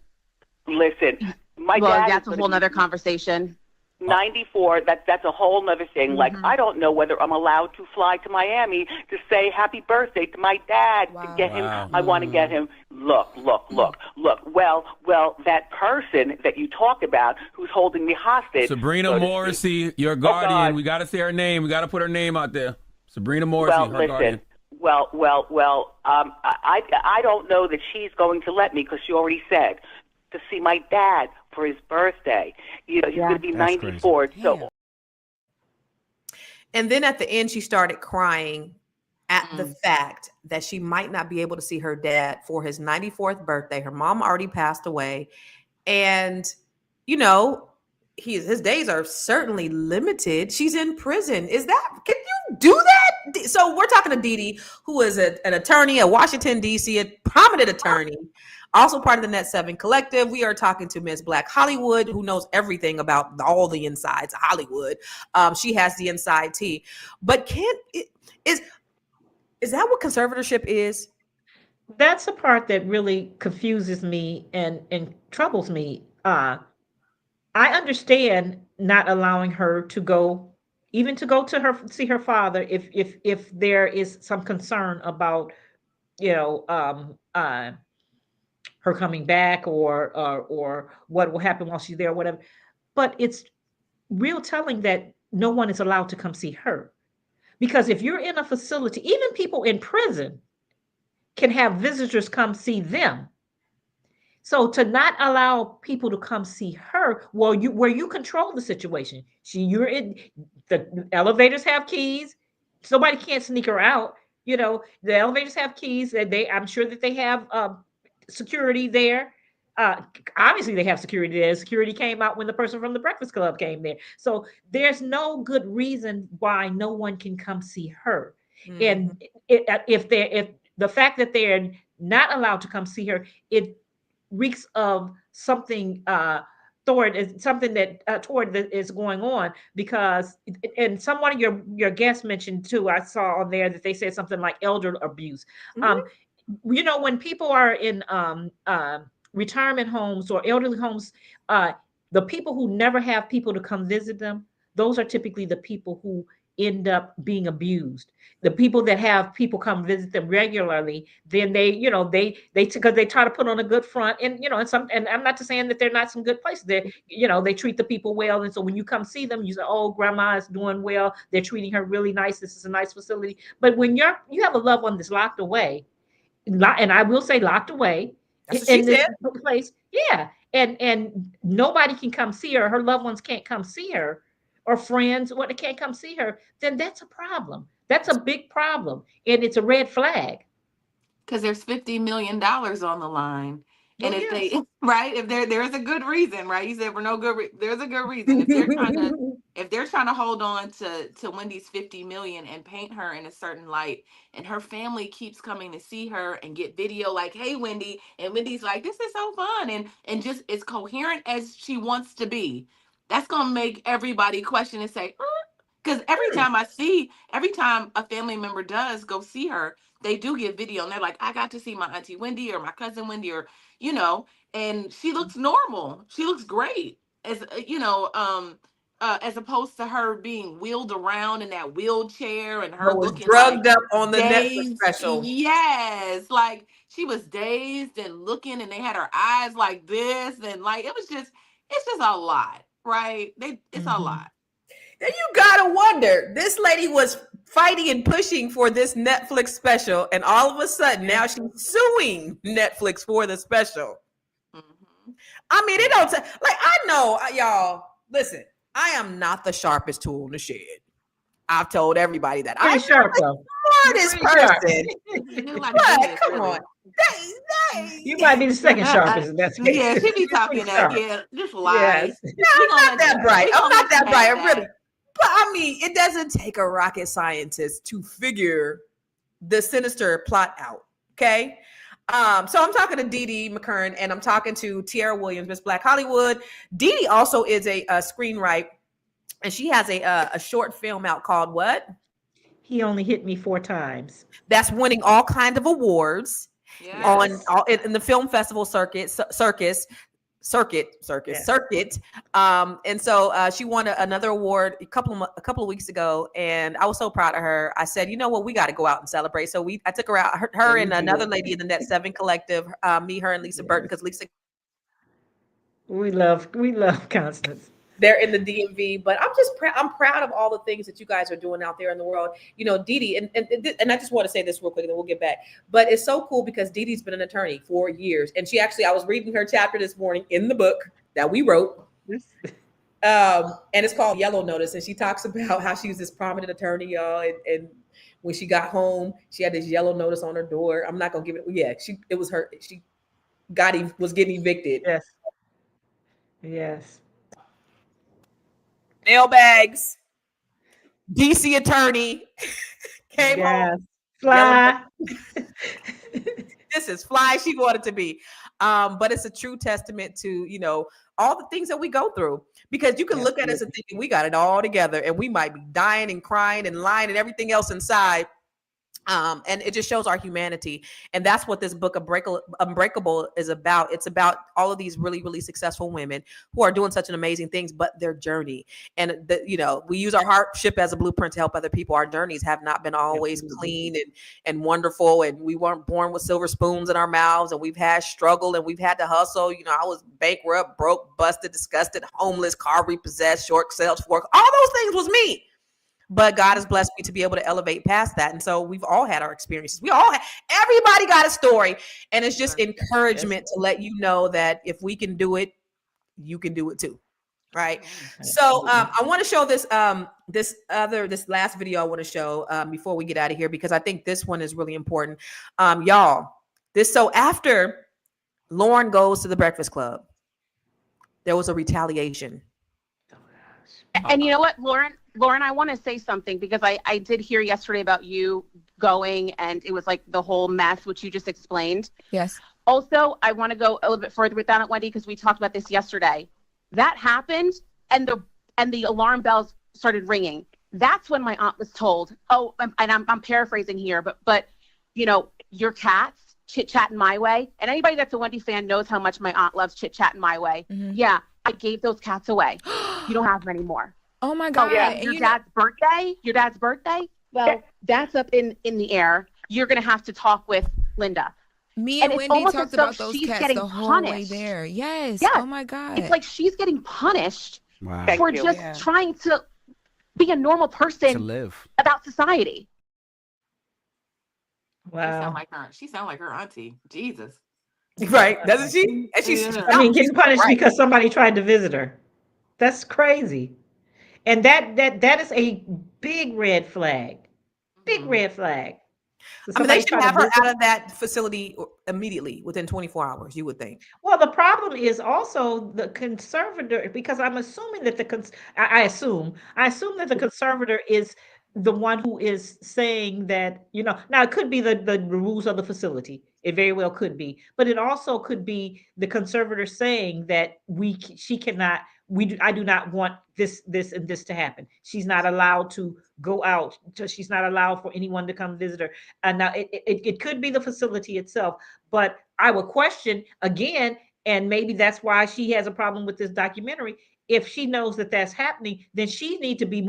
Speaker 5: Listen, my dad.
Speaker 6: That's a whole nother conversation.
Speaker 5: 94, that's a whole nother thing. Like, I don't know whether I'm allowed to fly to Miami to say happy birthday to my dad, to get him. I want to get him. Look. Well, that person that you talked about who's holding me hostage.
Speaker 7: Sabrina Morrissey, your guardian. We got to say her name. We got to put her name out there. Sabrina Morrissey, her guardian.
Speaker 5: I don't know that she's going to let me because she already said to see my dad for his birthday. You know, he's going to be 94. So,
Speaker 2: and then at the end, she started crying at the fact that she might not be able to see her dad for his 94th birthday. Her mom already passed away, and you know, his days are certainly limited. She's in prison. Can you do that? So we're talking to Dee Dee, who is an attorney at Washington, D.C., a prominent attorney. Also part of the Net7 Collective. We are talking to Ms. Black Hollywood, who knows everything about all the insides of Hollywood. She has the inside tea. But is that what conservatorship is?
Speaker 3: That's the part that really confuses me and troubles me. I understand not allowing her to go, even to go to see her father, if there is some concern about, her coming back or what will happen while she's there or whatever. But it's real telling that no one is allowed to come see her. Because if you're in a facility, even people in prison can have visitors come see them. So to not allow people to come see her, where you control the situation. You're in the elevators have keys. Somebody can't sneak her out. The elevators have keys, and I'm sure that they have security there. Obviously they have security there. Security came out when the person from the Breakfast Club came there. So there's no good reason why no one can come see her. And if the fact that they're not allowed to come see her, it reeks of something toward that is going on, because and someone of your guests mentioned too, I saw on there that they said something like elder abuse. When people are in retirement homes or elderly homes, the people who never have people to come visit them, those are typically the people who end up being abused. The people that have people come visit them regularly, then they because they try to put on a good front, and and I'm not saying that they're not some good places. They treat the people well, and so when you come see them, you say, "Oh, grandma is doing well. They're treating her really nice. This is a nice facility." But when you have a loved one that's locked away, and I will say locked away in this place, and nobody can come see her. Her loved ones can't come see her, or friends can't come see her. Then that's a problem. That's a big problem, and it's a red flag.
Speaker 8: Because there's $50 million on the line. And if there's a good reason, right? You said for no good there's a good reason. If they're trying to hold on to Wendy's 50 million and paint her in a certain light, and her family keeps coming to see her and get video like, "Hey, Wendy," and Wendy's like, "This is so fun," and just as coherent as she wants to be, that's gonna make everybody question and say, because every time a family member does go see her, they do get video and they're like, "I got to see my auntie Wendy or my cousin Wendy," or and she looks normal. She looks great, as opposed to her being wheeled around in that wheelchair and her looking
Speaker 2: drugged up on the Netflix special.
Speaker 8: Yes, like she was dazed and looking, and they had her eyes like this, and like it's just a lot, right? It's a lot.
Speaker 2: Then you gotta wonder, this lady was fighting and pushing for this Netflix special, and all of a sudden now she's suing Netflix for the special. I mean, it don't I know, y'all. Listen, I am not the sharpest tool in the shed. I've told everybody that. I'm
Speaker 3: sharp,
Speaker 2: the smartest person. But come on.
Speaker 3: You might be the second sharpest.
Speaker 8: Yeah, she be talking that. Yeah, just lies.
Speaker 2: Yes. No, I'm not that bright. I'm not that bright, really. But I mean, it doesn't take a rocket scientist to figure the sinister plot out. Okay. So I'm talking to Dee Dee McKern, and I'm talking to Tiara Williams, Miss Black Hollywood. Dee Dee also is a screenwriter, and she has a short film out called what?
Speaker 3: He Only Hit Me 4 Times.
Speaker 2: That's winning all kinds of awards
Speaker 8: Yes.
Speaker 2: in the film festival circuit. And so she won another award a couple of weeks ago, and I was so proud of her. I said, you know what, we got to go out and celebrate. So I took her out, her and another lady in the Net7 Collective, me, her, and Lisa Burton, because Lisa.
Speaker 3: We love Constance.
Speaker 2: They're in the DMV, but I'm proud of all the things that you guys are doing out there in the world. You know, Dee Dee, and I just want to say this real quick, and then we'll get back. But it's so cool because Dee Dee's been an attorney for years, and I was reading her chapter this morning in the book that we wrote, and it's called Yellow Notice, and she talks about how she was this prominent attorney, y'all, and when she got home, she had this yellow notice on her door. I'm not gonna give it. Yeah, it was her. She was getting evicted.
Speaker 3: Yes.
Speaker 2: Nail bags, DC attorney came home.
Speaker 3: Fly.
Speaker 2: This is fly she wanted to be. But it's a true testament to, you know, all the things that we go through, because you can look at us and thinking we got it all together, and we might be dying and crying and lying and everything else inside. And it just shows our humanity. And that's what this book, Unbreakable, is about. It's about all of these really, really successful women who are doing such an amazing things, but their journey. And, we use our hardship as a blueprint to help other people. Our journeys have not been always clean and wonderful. And we weren't born with silver spoons in our mouths. And we've had struggle, and we've had to hustle. You know, I was bankrupt, broke, busted, disgusted, homeless, car repossessed, short sales work. All those things was me. But God has blessed me to be able to elevate past that. And so we've all had our experiences. Everybody got a story. And it's just encouragement to let you know that if we can do it, you can do it too. Right. So I want to show this last video I want to show before we get out of here, because I think this one is really important. Y'all, so after Lauren goes to the Breakfast Club, there was a retaliation.
Speaker 6: And you know what, Lauren, I want to say something, because I did hear yesterday about you going, and it was like the whole mess, which you just explained.
Speaker 12: Yes.
Speaker 6: Also, I want to go a little bit further with that, Wendy, because we talked about this yesterday. That happened, and the alarm bells started ringing. That's when my aunt was told, and I'm paraphrasing here, but you know, your cats chit-chatting my way. And anybody that's a Wendy fan knows how much my aunt loves chit-chatting my way. Mm-hmm. Yeah, I gave those cats away. You don't have them anymore.
Speaker 12: Oh my God.
Speaker 6: Your dad's birthday? Well, that's up in the air. You're going to have to talk with Linda.
Speaker 12: Me and Wendy talked about those cats the whole way there. Yes. Oh my God.
Speaker 6: It's like she's getting punished for just trying to be a normal person
Speaker 4: to live
Speaker 6: about society.
Speaker 3: Wow.
Speaker 8: She sound like her auntie. Jesus.
Speaker 2: Right. Doesn't she? And
Speaker 3: getting punished because somebody tried to visit her. That's crazy. And that is a big red flag. Big red flag.
Speaker 2: I mean, they should have her out of that facility immediately within 24 hours, you would think.
Speaker 3: Well, the problem is also the conservator, because I'm assuming that I assume that the conservator is the one who is saying that, you know, now it could be the rules of the facility. It very well could be, but it also could be the conservator saying that I do not want this and this to happen. She's not allowed to go out. She's not allowed for anyone to come visit her. And now it could be the facility itself, but I would question again, and maybe that's why she has a problem with this documentary. If she knows that that's happening, then she needs to be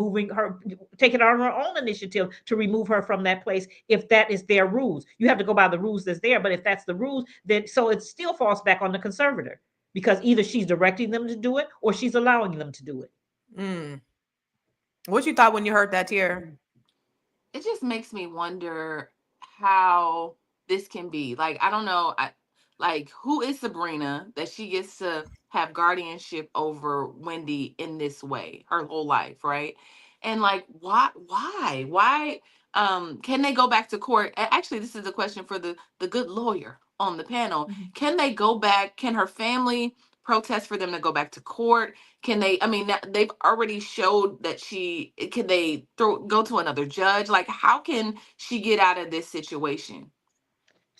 Speaker 3: taking on her own initiative to remove her from that place. If that is their rules, you have to go by the rules that's there. But if that's the rules, then so it still falls back on the conservator, because either she's directing them to do it or she's allowing them to do it.
Speaker 2: What you thought when you heard that, Tier?
Speaker 8: It just makes me wonder how this can be. Like, I don't know. Like, who is Sabrina that she gets to have guardianship over Wendy in this way her whole life, right? And like, why can they go back to court? Actually, this is a question for the good lawyer on the panel. Mm-hmm. Can they go back? Can her family protest for them to go back to court? Can they, I mean, they've already showed that can they go to another judge? Like, how can she get out of this situation?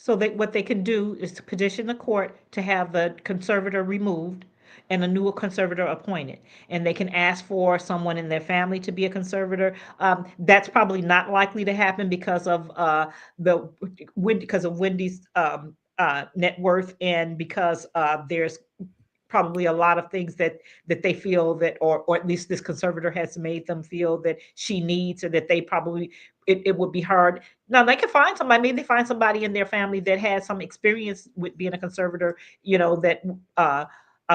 Speaker 3: So what they can do is to petition the court to have the conservator removed and a new conservator appointed. And they can ask for someone in their family to be a conservator. That's probably not likely to happen because of Wendy's net worth, and because there's probably a lot of things that they feel that, or at least this conservator has made them feel that she needs, or that they probably, it would be hard. Now they can find somebody, maybe they find somebody in their family that has some experience with being a conservator, that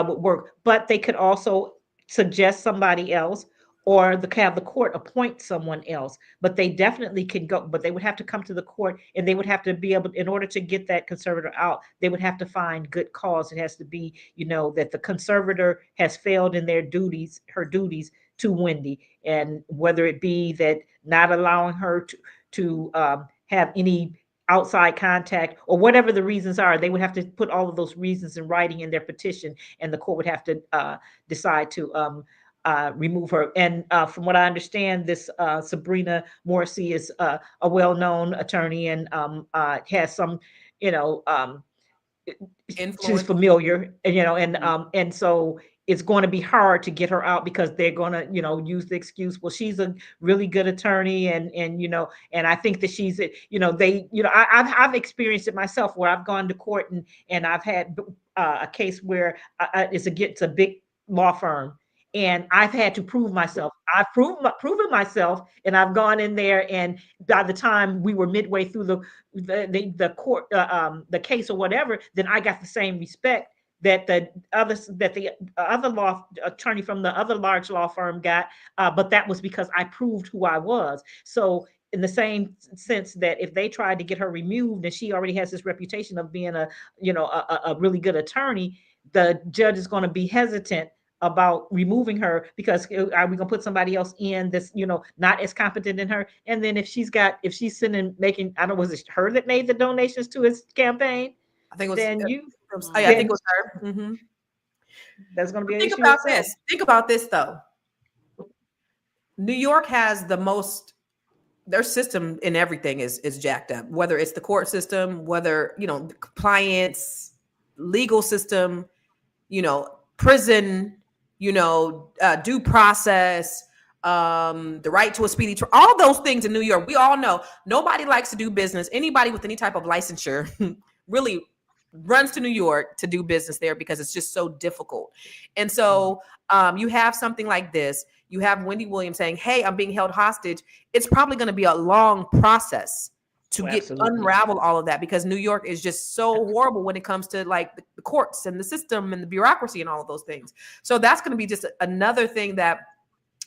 Speaker 3: would work. But they could also suggest somebody else, or have the court appoint someone else. But they definitely can go, but they would have to come to the court, and they would have to be able, in order to get that conservator out, they would have to find good cause. It has to be, that the conservator has failed in her duties to Wendy, and whether it be that not allowing her to have any outside contact, or whatever the reasons are, they would have to put all of those reasons in writing in their petition, and the court would have to decide to remove her. And from what I understand, this Sabrina Morrissey is a well-known attorney, and has some, she's familiar, and so it's going to be hard to get her out, because they're going to, use the excuse, well, she's a really good attorney, and I think that she's, I've experienced it myself, where I've gone to court, and I've had a case where it's a big law firm, and I've had to prove myself. I've proven myself, and I've gone in there, and by the time we were midway through the court, the case or whatever, then I got the same respect that the other law attorney from the other large law firm got, but that was because I proved who I was. So in the same sense that if they tried to get her removed, and she already has this reputation of being a really good attorney, the judge is going to be hesitant about removing her, because are we going to put somebody else in this, not as competent in her? And then if she's sending, making, I don't know, was it her that made the donations to his campaign?
Speaker 2: I think it was.
Speaker 3: Then
Speaker 2: I think it was her. Mm-hmm.
Speaker 3: That's going to be an
Speaker 2: Think
Speaker 3: issue
Speaker 2: about
Speaker 3: itself.
Speaker 2: this. Think about this, though. New York has the most. Their system in everything is jacked up. Whether it's the court system, whether the compliance, legal system, prison, due process, the right to a speedy trial, all those things in New York. We all know nobody likes to do business. Anybody with any type of licensure really runs to New York to do business there, because it's just so difficult. And so you have something like this. You have Wendy Williams saying, hey, I'm being held hostage. It's probably going to be a long process to unravel all of that, because New York is just so horrible when it comes to like the courts and the system and the bureaucracy and all of those things. So that's going to be just another thing that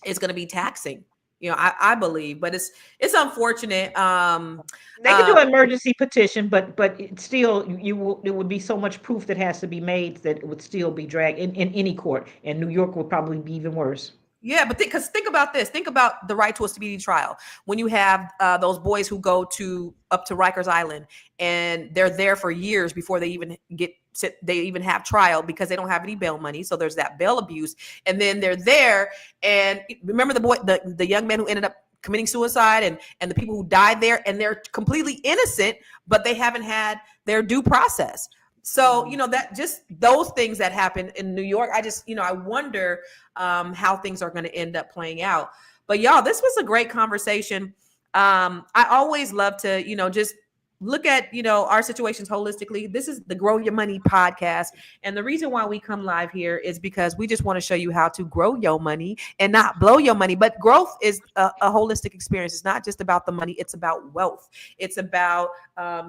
Speaker 2: is going to be taxing, I believe, but it's unfortunate.
Speaker 3: They can do an emergency petition, but it still, it would be so much proof that has to be made that it would still be dragged in any court, and New York would probably be even worse.
Speaker 2: Yeah, but because think about this. Think about the right to a speedy trial. When you have those boys who go up to Rikers Island, and they're there for years before they even have trial, because they don't have any bail money. So there's that bail abuse, and then they're there. And remember the young man who ended up committing suicide, and the people who died there, and they're completely innocent, but they haven't had their due process. So, that just those things that happen in New York, I just, I wonder how things are going to end up playing out. But y'all, this was a great conversation. I always love to, just look at, our situations holistically. This is the Grow Your Money podcast. And the reason why we come live here is because we just want to show you how to grow your money and not blow your money. But growth is a holistic experience. It's not just about the money. It's about wealth. It's about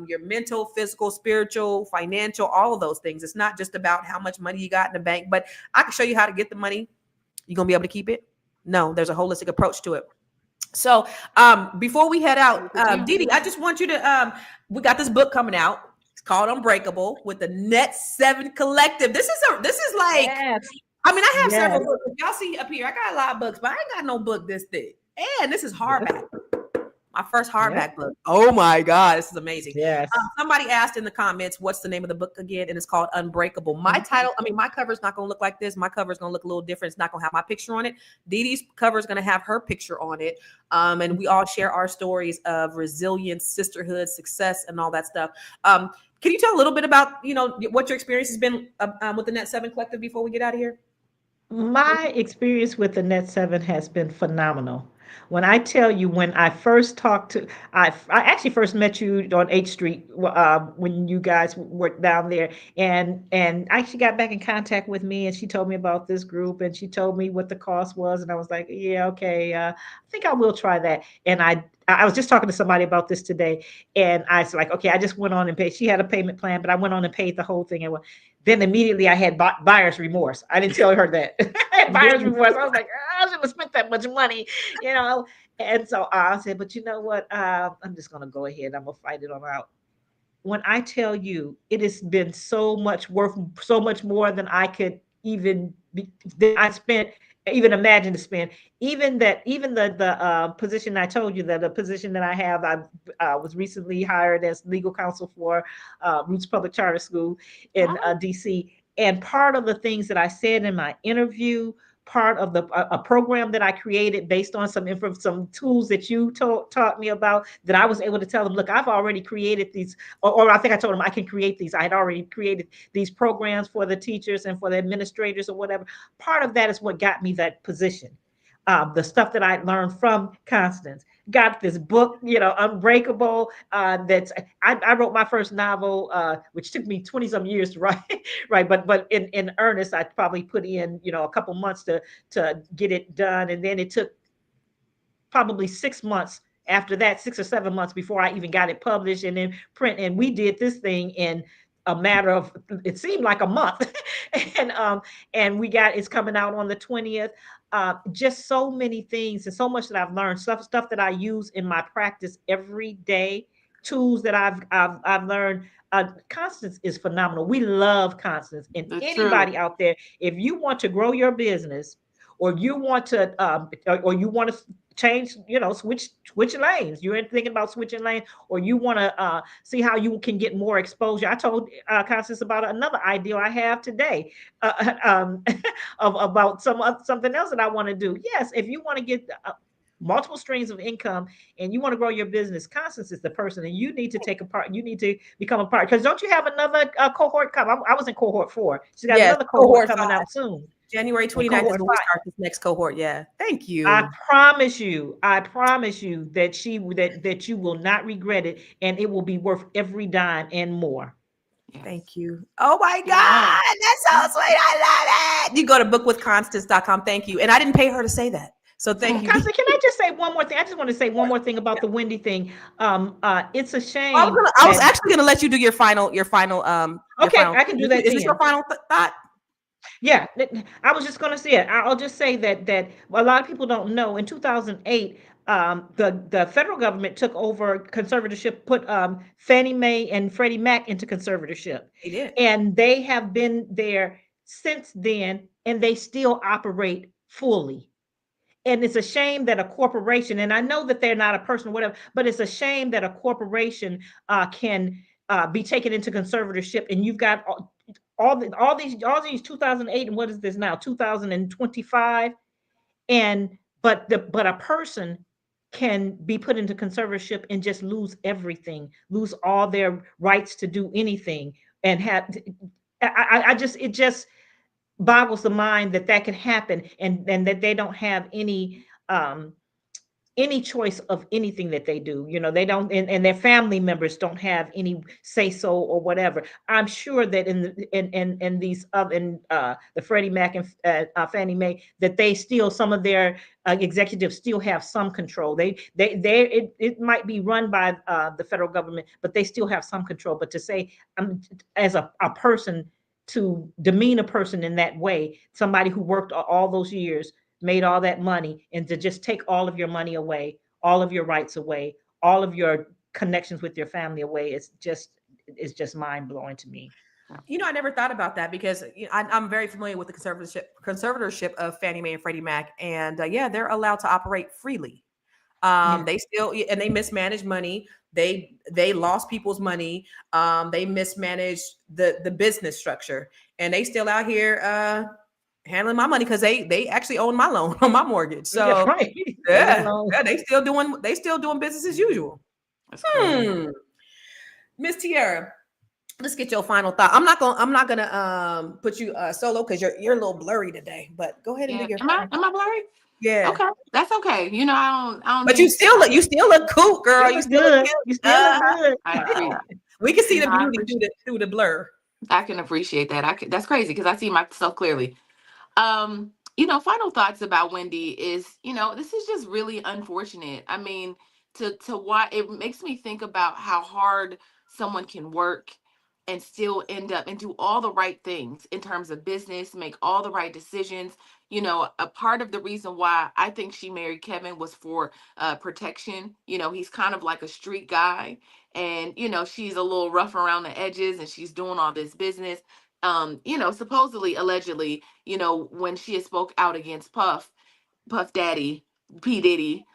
Speaker 2: your mental, physical, spiritual, financial, all of those things. It's not just about how much money you got in the bank, but I can show you how to get the money. You going to be able to keep it? No, there's a holistic approach to it. So before we head out, Didi, I just want you to, we got this book coming out. It's called Unbreakable with the Net7 Collective. This is like, yes. I mean, I have several books. Y'all see up here, I got a lot of books, but I ain't got no book this thick. And this is hardback. My first hardback book. Oh my God, this is amazing.
Speaker 3: Yes.
Speaker 2: Somebody asked in the comments, what's the name of the book again? And it's called Unbreakable. My title, my cover's not going to look like this. My cover's going to look a little different. It's not going to have my picture on it. Dee Dee's cover is going to have her picture on it. And we all share our stories of resilience, sisterhood, success, and all that stuff. Can you tell a little bit about, what your experience has been with the Net7 Collective before we get out of here?
Speaker 3: My experience with the Net7 has been phenomenal. When I tell you, when I first talked to, I actually first met you on H Street when you guys were down there, and actually got back in contact with me, and she told me about this group, and she told me what the cost was, and I was like, yeah, okay, I think I will try that. And I was just talking to somebody about this today, and I was like, okay, I just went on and paid. She had a payment plan, but I went on and paid the whole thing, and then immediately I had buyer's remorse. I didn't tell her that. I had buyer's remorse. I was like, I shouldn't have spent that much money, And so I said, but you know what? I'm just going to go ahead. I'm going to fight it on out. When I tell you, it has been so much worth, so much more than I could even imagine to spend. Even the position I told you, that the position that I have, I was recently hired as legal counsel for Roots Public Charter School in DC. And part of the things that I said in my interview, part of a program that I created based on some tools that you taught me about, that I was able to tell them, look, I've already created these, or I think I told them I can create these. I had already created these programs for the teachers and for the administrators or whatever. Part of that is what got me that position. The stuff that I learned from Constance. Got this book, Unbreakable. I wrote my first novel, which took me 20 some years to write, right? But in earnest, I probably put in, a couple months to get it done, and then it took probably 6 months after that, 6 or 7 months before I even got it published and then print. And we did this thing in a matter of, it seemed like a month, and it's coming out on the 20th. Just so many things and so much that I've learned, stuff that I use in my practice every day, tools that I've learned. Constance is phenomenal. We love Constance. And
Speaker 8: That's
Speaker 3: anybody
Speaker 8: true.
Speaker 3: out there, if you want to grow your business, or you want to change, switch lanes. You're thinking about switching lanes, or you want to see how you can get more exposure. I told Constance about another idea I have today about something else that I want to do. Yes, if you want to get multiple streams of income and you want to grow your business, Constance is the person, and you need to take a part. You need to become a part, because don't you have another cohort coming? I was in cohort 4. She's got another cohort coming out soon.
Speaker 2: January 29th is when we start this next cohort. Yeah. Thank you.
Speaker 3: I promise you that you will not regret it, and it will be worth every dime and more.
Speaker 2: Thank you. Oh my God. That's so sweet. I love it. You go to bookwithconstance.com. Thank you. And I didn't pay her to say that. So thank you.
Speaker 3: Constance, can I just say one more thing? I just want to say one more thing about the Wendy thing. It's a shame.
Speaker 2: I was actually going to let you do your final. Okay,
Speaker 3: I can do that.
Speaker 2: Is this your final thought?
Speaker 3: Yeah, I was just going to say it. I'll just say that a lot of people don't know. In 2008, the federal government took over conservatorship, put Fannie Mae and Freddie Mac into conservatorship.
Speaker 2: They did.
Speaker 3: And they have been there since then, and they still operate fully. And it's a shame that a corporation, and I know that they're not a person or whatever, but it's a shame that a corporation can be taken into conservatorship, and you've got all these 2008, and what is this now, 2025, but a person can be put into conservatorship and just lose everything, lose all their rights to do anything, and it just boggles the mind that can happen, and that they don't have any choice of anything that they do. They don't, and their family members don't have any say so or whatever. I'm sure that in these the Freddie Mac and Fannie Mae, that they still, some of their executives still have some control. It might be run by the federal government, but they still have some control. But to say, as a person, to demean a person in that way, somebody who worked all those years, made all that money, and to just take all of your money away, all of your rights away, all of your connections with your family away, it's just mind blowing to me.
Speaker 2: I never thought about that, because I'm very familiar with the conservatorship of Fannie Mae and Freddie Mac, and they're allowed to operate freely. They still, and they mismanage money. They lost people's money. They mismanaged the business structure, and they still out here handling my money because they actually own my loan on my mortgage. So
Speaker 3: right.
Speaker 2: they still doing business as usual. Miss Tiara, let's get your final thought. I'm not gonna put you solo because you're a little blurry today, but go ahead and do your
Speaker 8: Am I blurry?
Speaker 2: Yeah.
Speaker 8: Okay. That's okay. You know, I don't
Speaker 2: But you still look cool, girl.
Speaker 3: You still look good. You still look good.
Speaker 8: I appreciate
Speaker 2: we can see the beauty through the blur.
Speaker 8: I can appreciate that. That's crazy because I see myself clearly. Final thoughts about Wendy is, this is just really unfortunate. I mean, to why it makes me think about how hard someone can work and still end up and do all the right things in terms of business, make all the right decisions. A part of the reason why I think she married Kevin was for protection. He's kind of like a street guy, and she's a little rough around the edges, and she's doing all this business. Supposedly, allegedly, when she had spoke out against Puff Daddy, P. Diddy,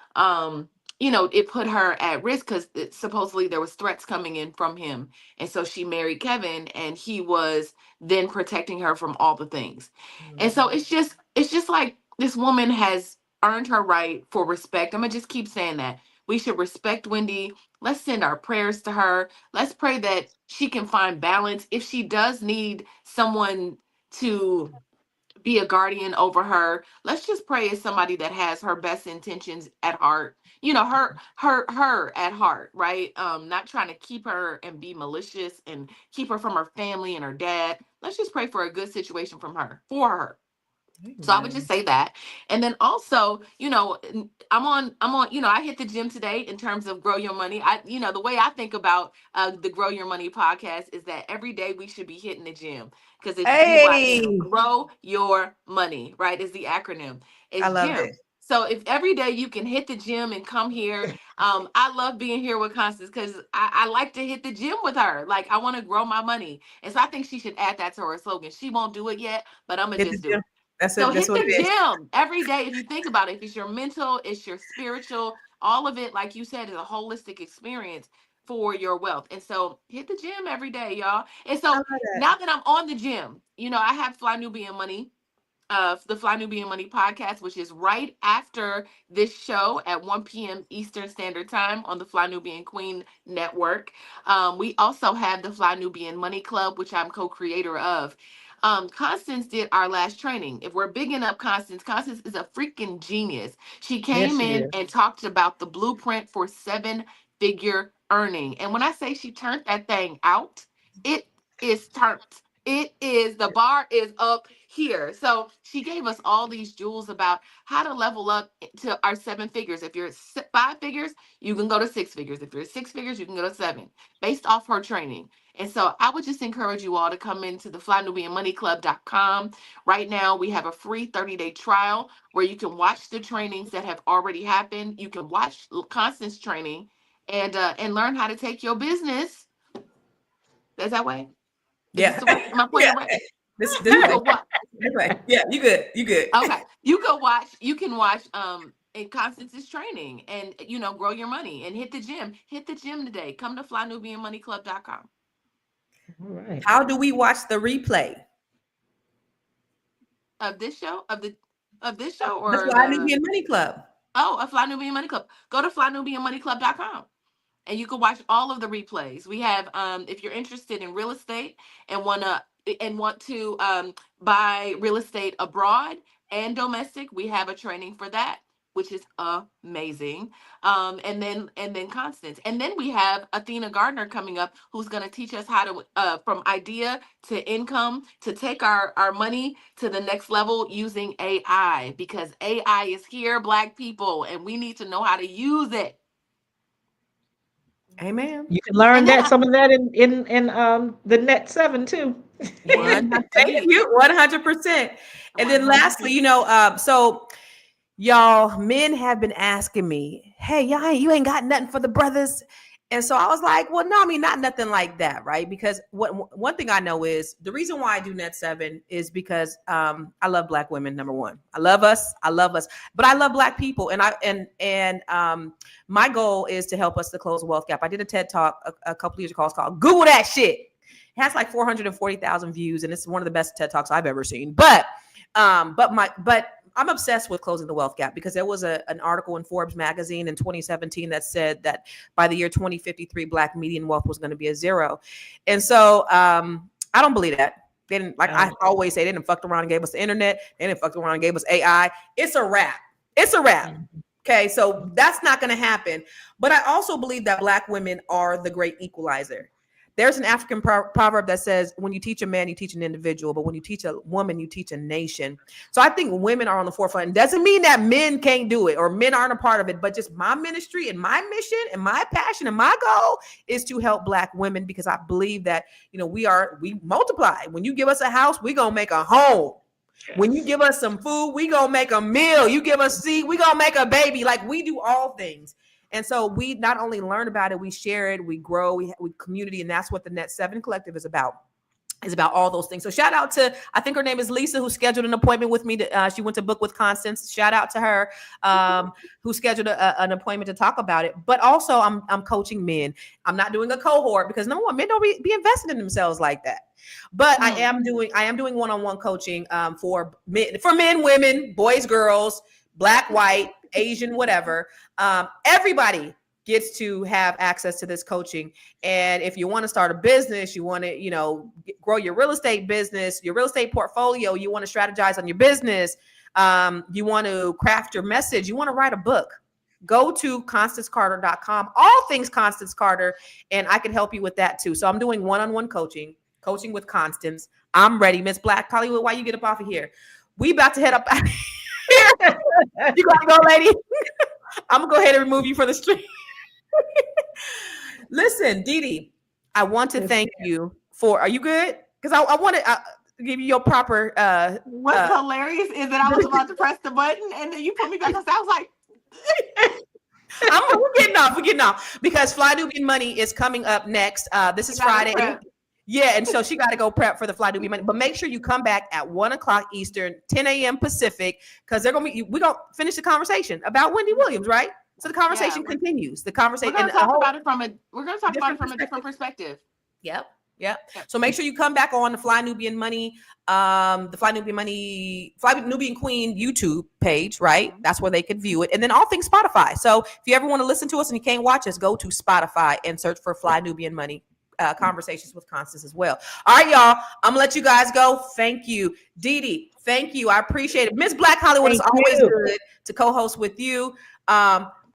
Speaker 8: it put her at risk because supposedly there was threats coming in from him. And so she married Kevin, and he was then protecting her from all the things. And so it's just like this woman has earned her right for respect. I'm gonna just keep saying that. We should respect Wendy. Let's send our prayers to her. Let's pray that she can find balance. If she does need someone to be a guardian over her, let's just pray as somebody that has her best intentions at heart. Her at heart, right? Not trying to keep her and be malicious and keep her from her family and her dad. Let's just pray for a good situation for her. So I would just say that. And then also, I'm on, I hit the gym today in terms of grow your money. The way I think about the Grow Your Money podcast is that every day we should be hitting the gym because it's GYM, grow your money, right? Is the acronym. It's
Speaker 2: I love
Speaker 8: gym.
Speaker 2: it.
Speaker 8: So if every day you can hit the gym and come here, I love being here with Constance because I like to hit the gym with her. Like I want to grow my money. And so I think she should add that to her slogan. She won't do it yet, but I'm going to just do it.
Speaker 2: That's
Speaker 8: So
Speaker 2: that's
Speaker 8: hit
Speaker 2: what
Speaker 8: the
Speaker 2: it is.
Speaker 8: gym every day. If you think about it, if it's your mental, it's your spiritual, all of it, like you said, is a holistic experience for your wealth. And so hit the gym every day, y'all. And so now that I'm on the gym, I have Fly Nubian Money, the Fly Nubian Money podcast, which is right after this show at 1 p.m. Eastern Standard Time on the Fly Nubian Queen Network. We also have the Fly Nubian Money Club, which I'm co-creator of. Constance did our last training. If we're bigging up Constance is a freaking genius. She came in and talked about the blueprint for 7-figure earning. And when I say she turned that thing out, it is turned. It is, the bar is up here. So she gave us all these jewels about how to level up to our 7 figures. If you're at 5 figures, you can go to 6 figures. If you're at 6 figures, you can go to 7, based off her training. And so I would just encourage you all to come into the FlyNubianMoneyClub.com. Right now, we have a free 30-day trial where you can watch the trainings that have already happened. You can watch Constance training and learn how to take your business. Is that way?
Speaker 2: Yeah.
Speaker 8: My point right.
Speaker 2: This way. Yeah, you good.
Speaker 8: Okay. You can watch and Constance's training and grow your money and hit the gym. Hit the gym today. Come to FlyNubianMoneyClub.com.
Speaker 3: All right.
Speaker 2: How do we watch the replay
Speaker 8: of this show? Of this show or
Speaker 2: the Fly Nubian Money Club?
Speaker 8: Oh, a Fly Nubian Money Club. Go to FlyNubianMoneyClub.com. And you can watch all of the replays. We have, if you're interested in real estate and want to buy real estate abroad and domestic, we have a training for that, which is amazing. And then Constance. And then we have Athena Gardner coming up, who's going to teach us how to, from idea to income, to take our money to the next level using AI, because AI is here, Black people, and we need to know how to use it.
Speaker 2: Amen.
Speaker 3: You can learn some of that in the Net7 too.
Speaker 2: Thank you, 100%. And then lastly, so y'all, men have been asking me, hey, you ain't got nothing for the brothers. And so I was like, well, no, I mean, not nothing like that, right? Because one thing I know is the reason why I do Net7 is because I love Black women. Number one, I love us, but I love Black people, and my goal is to help us to close the wealth gap. I did a TED talk a couple of years ago. It's called "Google That Shit." It has like 440,000 views, and it's one of the best TED talks I've ever seen. But I'm obsessed with closing the wealth gap because there was an article in Forbes magazine in 2017 that said that by the year 2053, Black median wealth was going to be a 0. And so I don't believe that. They didn't, like I always say, they didn't fuck around and gave us the internet. They didn't fuck around and gave us AI. It's a wrap. It's a wrap. Okay, so that's not going to happen. But I also believe that Black women are the great equalizer. There's an African proverb that says, when you teach a man, you teach an individual, but when you teach a woman, you teach a nation. So I think women are on the forefront. It doesn't mean that men can't do it or men aren't a part of it, but just my ministry and my mission and my passion and my goal is to help Black women, because I believe that, we multiply. When you give us a house, we're going to make a home. Yes. When you give us some food, we going to make a meal. You give us seed, we going to make a baby. Like, we do all things. And so we not only learn about it, we share it, we grow, we community, and that's what the Net7 Collective is about. Is about all those things. So shout out to, I think her name is Lisa, who scheduled an appointment with me. She went to book with Constance. Shout out to her, who scheduled an appointment to talk about it. But also, I'm coaching men. I'm not doing a cohort because number one, men don't be invested in themselves like that. But I am doing one-on-one coaching for men, women, boys, girls, Black, white, Asian, whatever. Everybody gets to have access to this coaching. And if you want to start a business, you want to, grow your real estate business, your real estate portfolio, you want to strategize on your business, you want to craft your message, you want to write a book, go to ConstanceCarter.com, all things Constance Carter, and I can help you with that too. So I'm doing one-on-one coaching with Constance. I'm ready. Miss Black Hollywood, why you get up off of here? We about to head up out of here. You gotta go, lady. I'm gonna go ahead and remove you from the stream. Listen, Dee, I want to thank you for. Are you good? Because I want to give you your proper.
Speaker 8: What's hilarious is that I was about to press the button and then you put me back on. I was like,
Speaker 2: we're getting off because Fly Nubian Money is coming up next. This is Friday. Yeah, and so she got to go prep for the Fly Nubian Money. But make sure you come back at 1:00 Eastern, 10 a.m. Pacific, because we're gonna finish the conversation about Wendy Williams, right? So the conversation continues. The conversation.
Speaker 8: We're gonna talk about it from a different perspective.
Speaker 2: Yep. So make sure you come back on the Fly Nubian Money, the Fly Nubian Queen YouTube page, right? That's where they can view it. And then all things Spotify. So if you ever want to listen to us and you can't watch us, go to Spotify and search for Fly Nubian Money. Conversations with Constance as well. All right, y'all. I'm gonna let you guys go. Thank you, Dee. Thank you. I appreciate it. Miss Black Hollywood is always good to co-host with you.